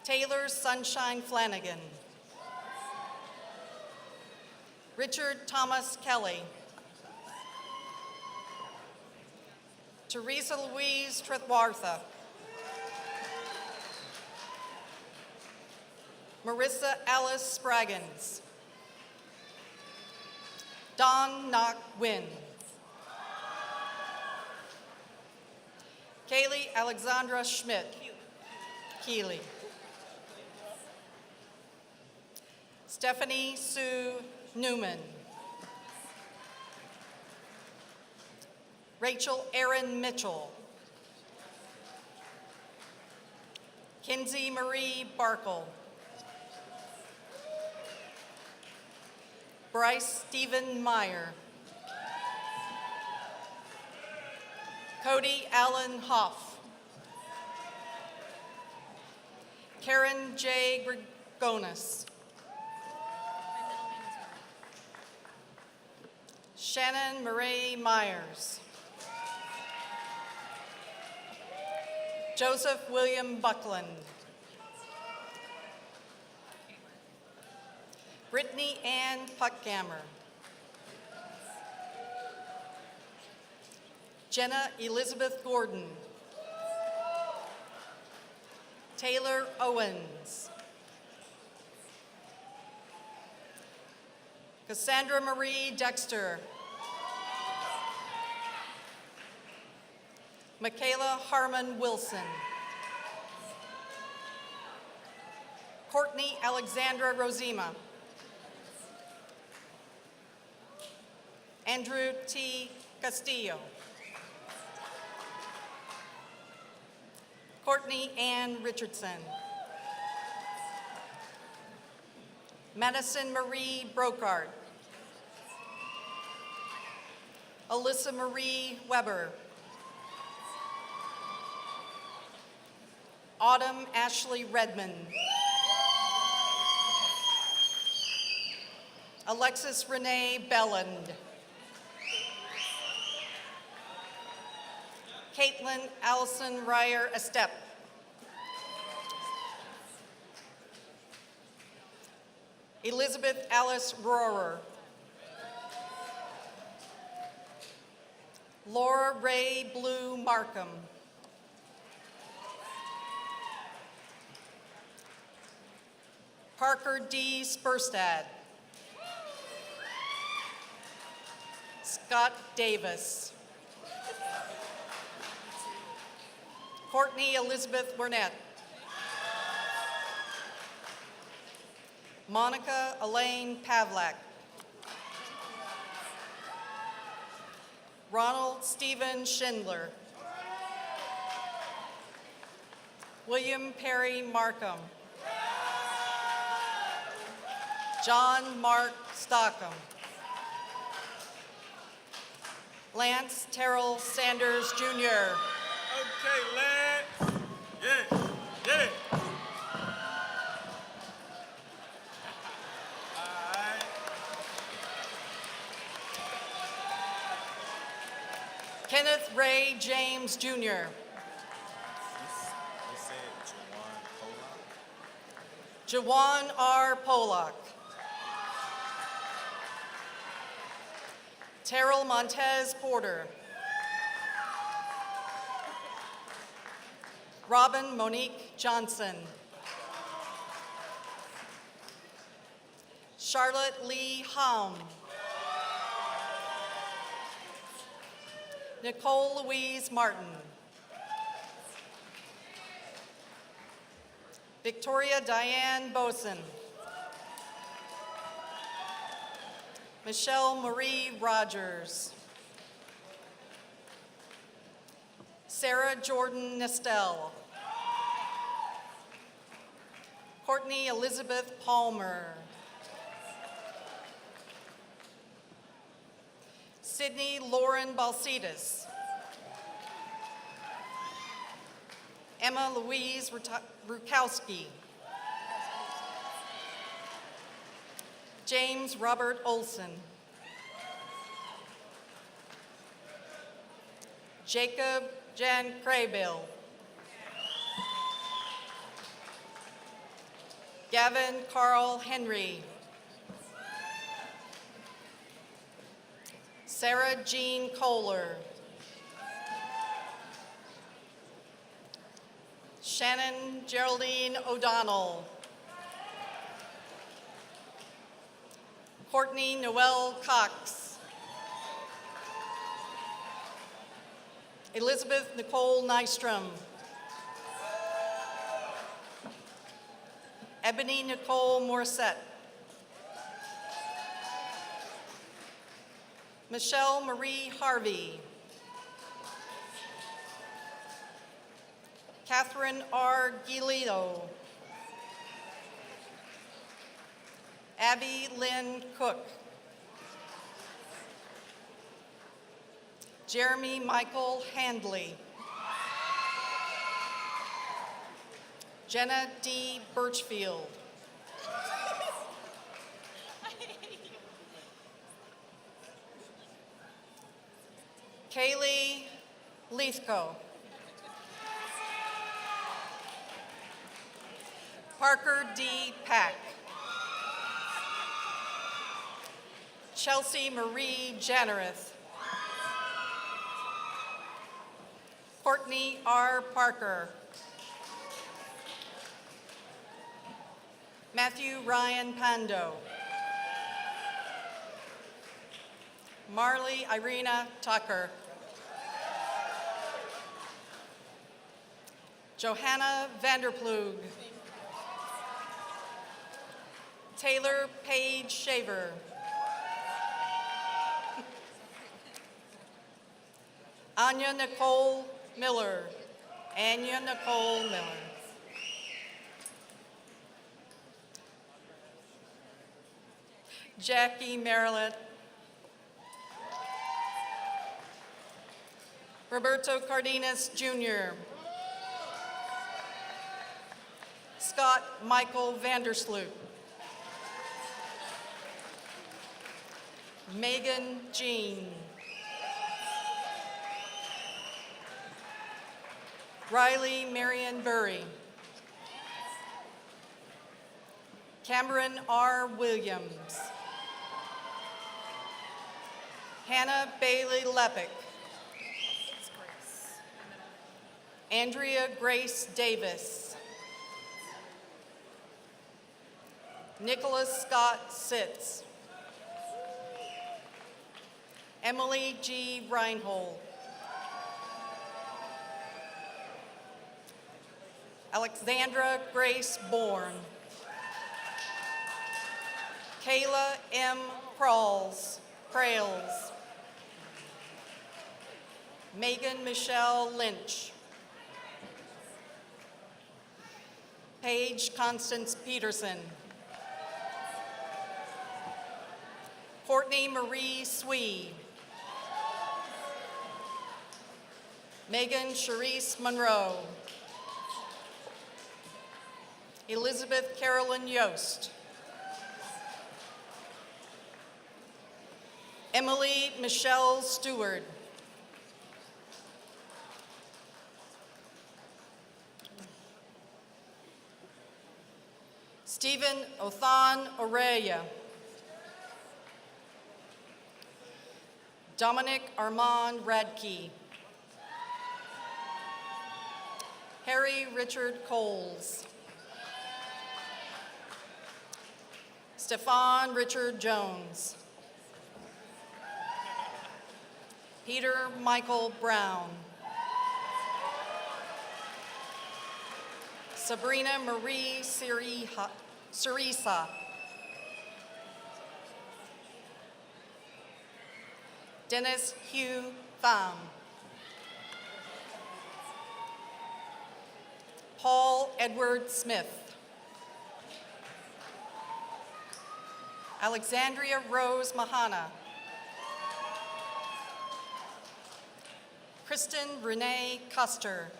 Taylor Sunshine Flanagan. Richard Thomas Kelly. Teresa Louise Trethwartha. Marissa Alice Spraggins. Don Knock Wynn. Kaylee Alexandra Schmidt. Keeley. Stephanie Sue Newman. Rachel Erin Mitchell. Kinsey Marie Barkle. Bryce Stephen Meyer. Cody Allen Hoff. Karen J. Grigonis. Shannon Marie Myers. Joseph William Buckland. Brittany Ann Puckgammer. Jenna Elizabeth Gordon. Taylor Owens. Cassandra Marie Dexter. Michaela Harmon Wilson. Courtney Alexandra Rosima. Andrew T. Castillo. Courtney Ann Richardson. Madison Marie Brokart. Alyssa Marie Weber. Autumn Ashley Redmond. Alexis Renee Belland. Caitlin Allison Ryer Estep. Elizabeth Alice Rohrer. Laura Ray Blue Markham. Parker D. Spurstad. Scott Davis. Courtney Elizabeth Burnett. Monica Elaine Pavlak. Ronald Stephen Schindler. William Perry Markham. John Mark Stockham. Lance Terrell Sanders, Jr. Okay, Lance. Yeah, yeah. All right. Kenneth Ray James, Jr. You said Jawan Polak? Jawan R. Polak. Terrell Montez Porter. Robin Monique Johnson. Charlotte Lee Haum. Nicole Louise Martin. Victoria Diane Boson. Michelle Marie Rogers. Sarah Jordan Nestel. Courtney Elizabeth Palmer. Sydney Lauren Balsitas. Emma Louise Rukowski. James Robert Olson. Jacob Jan Craybill. Gavin Carl Henry. Sarah Jean Kohler. Shannon Geraldine O'Donnell. Courtney Noel Cox. Elizabeth Nicole Nystrom. Ebony Nicole Morissette. Michelle Marie Harvey. Catherine R. Giglio. Abby Lynn Cook. Jeremy Michael Handley. Jenna D. Birchfield. Kaylee Leithco. Parker D. Pack. Chelsea Marie Jannereth. Courtney R. Parker. Matthew Ryan Pando. Marley Irina Tucker. Johanna Vanderplug. Taylor Page Shaver. Anya Nicole Miller. Anya Nicole Miller. Jackie Marilyn. Roberto Cardenas, Jr. Scott Michael Vandersloot. Megan Jean. Riley Marion Burry. Cameron R. Williams. Hannah Bailey Lepick. Andrea Grace Davis. Nicholas Scott Sitz. Emily G. Reinhold. Alexandra Grace Bourne. Kayla M. Prales. Megan Michelle Lynch. Paige Constance Peterson. Courtney Marie Swede. Megan Charisse Monroe. Elizabeth Carolyn Yost. Emily Michelle Stewart. Stephen Othan Oreya. Dominic Armand Radke. Harry Richard Coles. Stefan Richard Jones. Peter Michael Brown. Sabrina Marie Cerisa. Dennis Hugh Pham. Paul Edward Smith. Alexandria Rose Mahana. Kristen Renee Custer.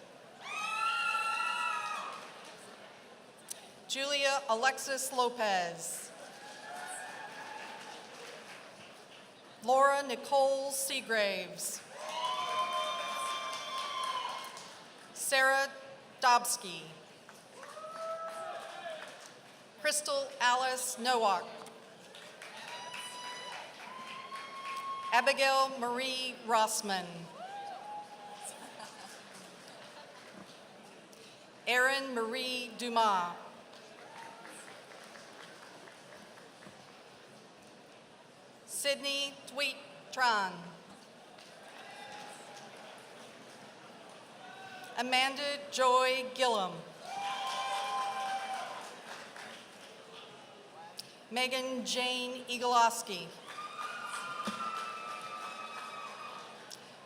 Julia Alexis Lopez. Laura Nicole Seagraves. Sarah Dobsky. Crystal Alice Nowak. Abigail Marie Rossman. Erin Marie Dumas. Sydney Tweet Tran. Amanda Joy Gillum. Megan Jane Eagleoski.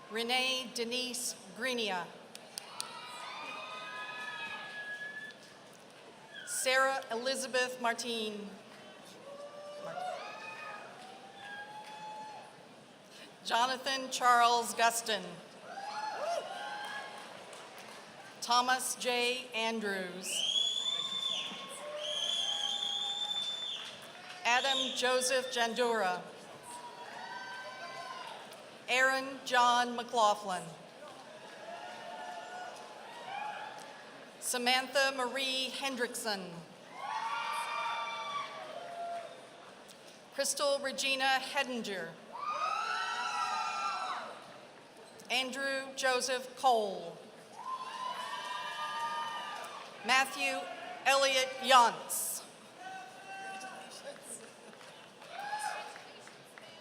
Renee Denise Greenia. Sarah Elizabeth Martin. Jonathan Charles Guston. Thomas J. Andrews. Adam Joseph Jandura. Aaron John McLaughlin. Samantha Marie Hendrickson. Crystal Regina Hedinger. Andrew Joseph Cole. Matthew Elliott Yantz.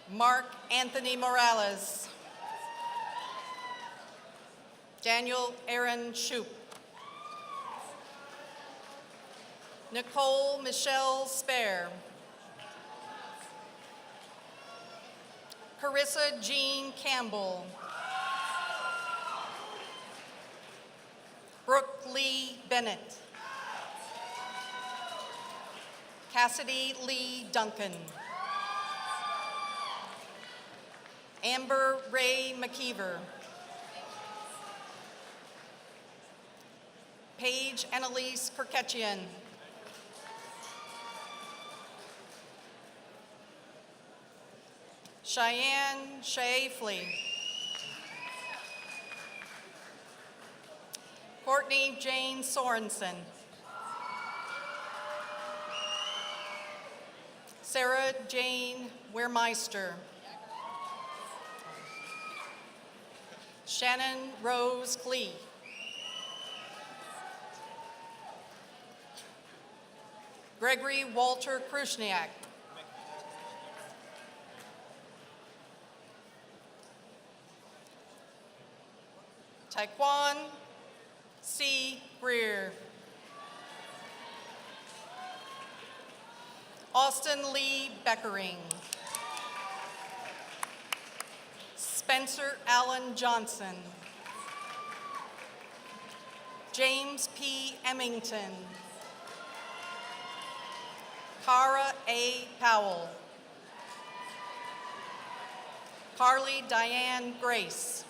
Mark Anthony Morales. Daniel Aaron Shoup. Nicole Michelle Spare. Carissa Jean Campbell. Brooke Lee Bennett. Cassidy Lee Duncan. Amber Ray McKeever. Paige Annalise Kirketchian. Cheyenne Shafley. Courtney Jane Sorensen. Sarah Jane Wehrmeister. Shannon Rose Klee. Gregory Walter Krusniak. Taekwon C. Greer. Austin Lee Beckering. Spencer Allen Johnson. James P. Emmington. Cara A. Powell. Carly Diane Grace.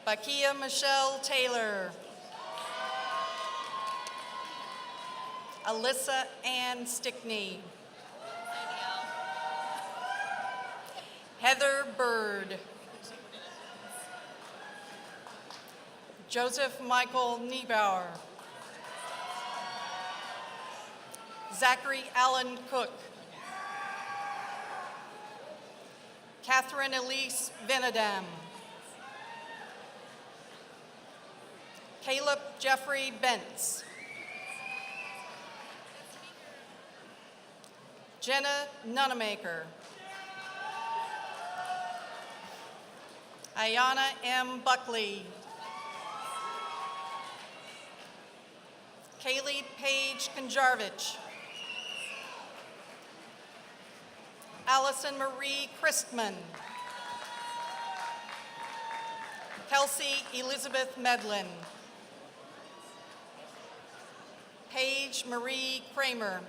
Bakia Michelle Taylor. Alyssa Ann Stickney. Heather Bird. Joseph Michael Niebauer. Zachary Allen Cook. Catherine Elise Venedam. Caleb Jeffrey Bentz. Jenna Nunemaker. Ayana M. Buckley. Kaylee Page Konjarvich. Allison Marie Christman. Kelsey Elizabeth Medlin. Paige Marie Kramer.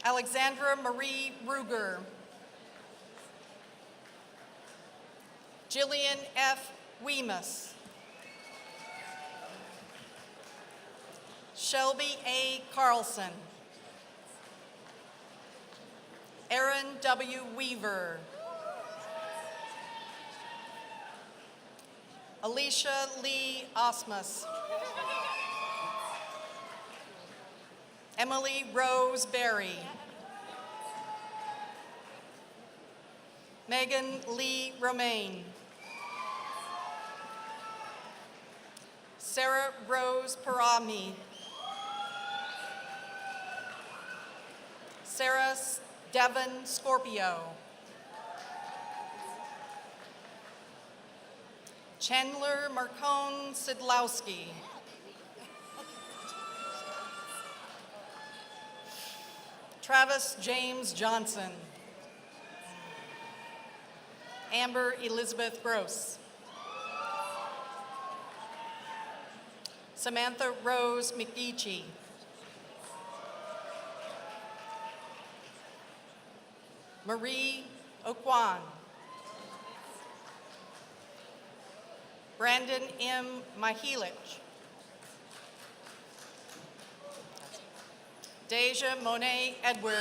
Alexandra Marie Ruger. Jillian F. Weemus. Shelby A. Carlson. Aaron W. Weaver. Alicia Lee Osmus. Emily Rose Berry. Megan Lee Romaine. Sarah Rose Parami. Sarah Devon Scorpio. Chandler Marcone Sidlowski. Travis James Johnson. Amber Elizabeth Gross. Samantha Rose McGeechee. Marie Okwan. Brandon M. Mahilich. Deja Monet Edwards.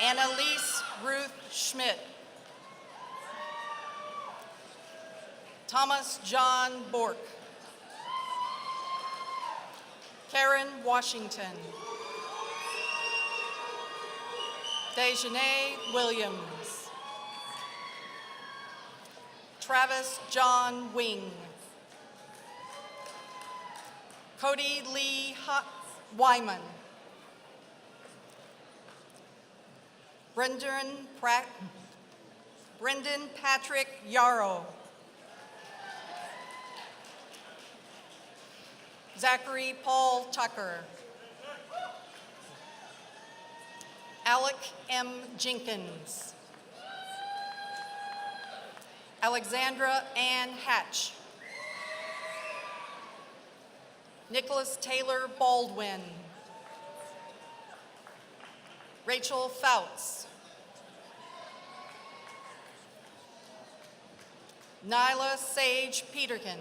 Annalise Ruth Schmidt. Thomas John Bork. Karen Washington. Dejanay Williams. Travis John Wing. Cody Lee Wyman. Brendan Patrick Yarrow. Zachary Paul Tucker. Alec M. Jenkins. Alexandra Ann Hatch. Nicholas Taylor Baldwin. Rachel Fouts. Nyla Sage Peterkin.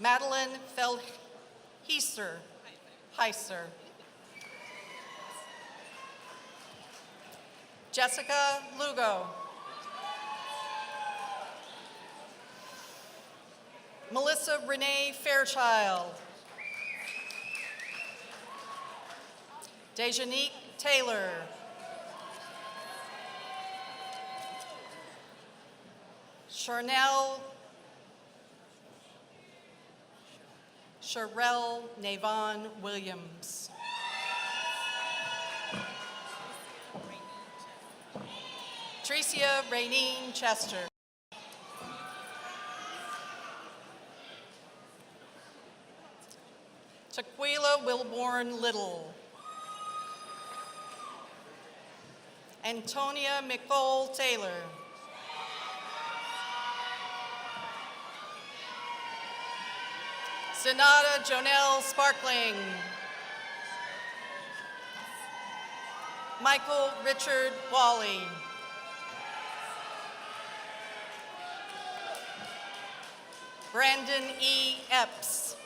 Madeline Feldheiser. Jessica Lugo. Melissa Renee Fairchild. Dejanique Taylor. Sharrell Navon Williams. Tricia Rainine Chester. Taquila Wilborn Little. Antonia Nicole Taylor. Sonata Jonelle Sparkling. Michael Richard Wally. Brandon E. Epps.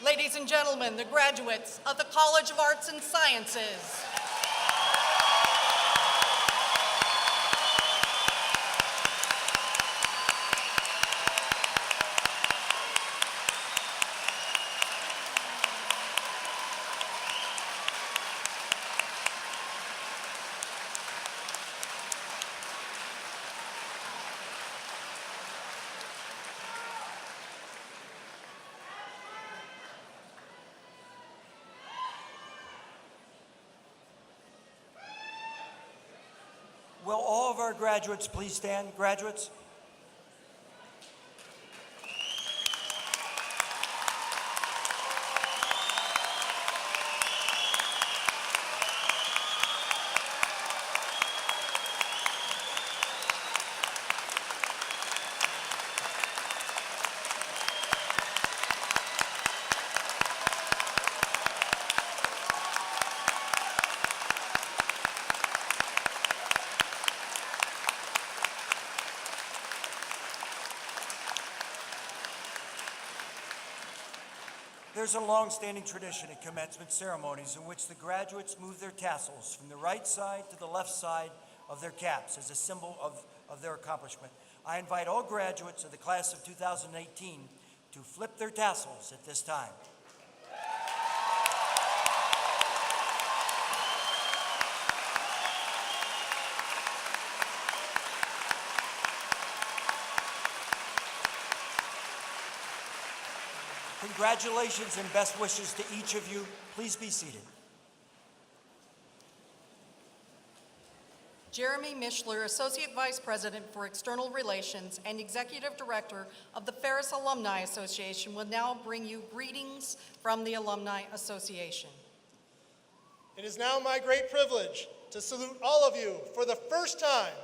Ladies and gentlemen, the graduates of the College of Arts and Sciences. Will all of our graduates please stand? Graduates? There's a long-standing tradition at commencement ceremonies in which the graduates move their tassels from the right side to the left side of their caps as a symbol of their accomplishment. I invite all graduates of the class of 2018 to flip their tassels at this time. Congratulations and best wishes to each of you. Please be seated. Jeremy Mishler, Associate Vice President for External Relations and Executive Director of the Ferris Alumni Association, will now bring you greetings from the Alumni Association. It is now my great privilege to salute all of you for the first time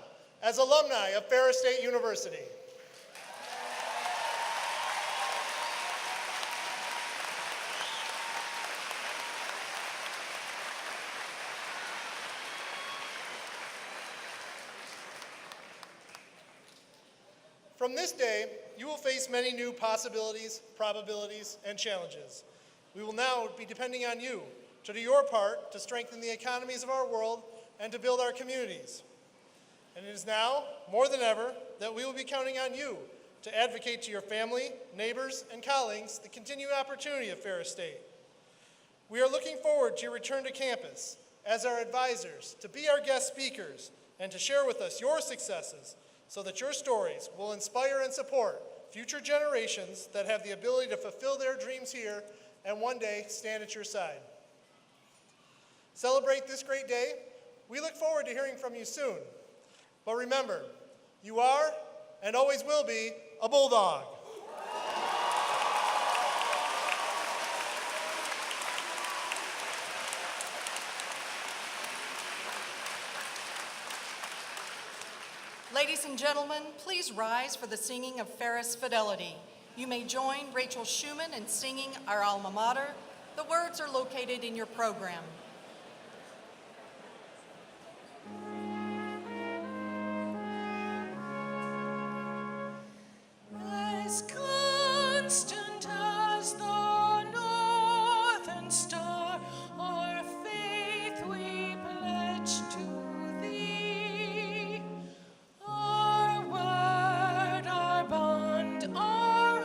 as alumni of Ferris State University. From this day, you will face many new possibilities, probabilities, and challenges. We will now be depending on you to do your part to strengthen the economies of our world and to build our communities. And it is now, more than ever, that we will be counting on you to advocate to your family, neighbors, and colleagues the continued opportunity of Ferris State. We are looking forward to your return to campus as our advisors, to be our guest speakers, and to share with us your successes so that your stories will inspire and support future generations that have the ability to fulfill their dreams here and one day stand at your side. Celebrate this great day. We look forward to hearing from you soon. But remember, you are and always will be a Bulldog. Ladies and gentlemen, please rise for the singing of Ferris Fidelity. You may join Rachel Schumann in singing our alma mater. The words are located in your program. As constant as the northern star, our faith we pledge to thee. Our word, our bond, our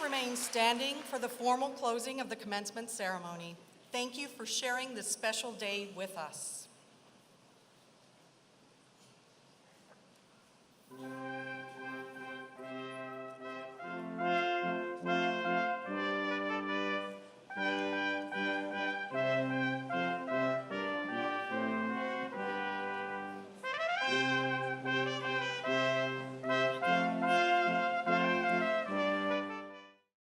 remain standing for the formal closing of the commencement ceremony. Thank you for sharing this special day with us.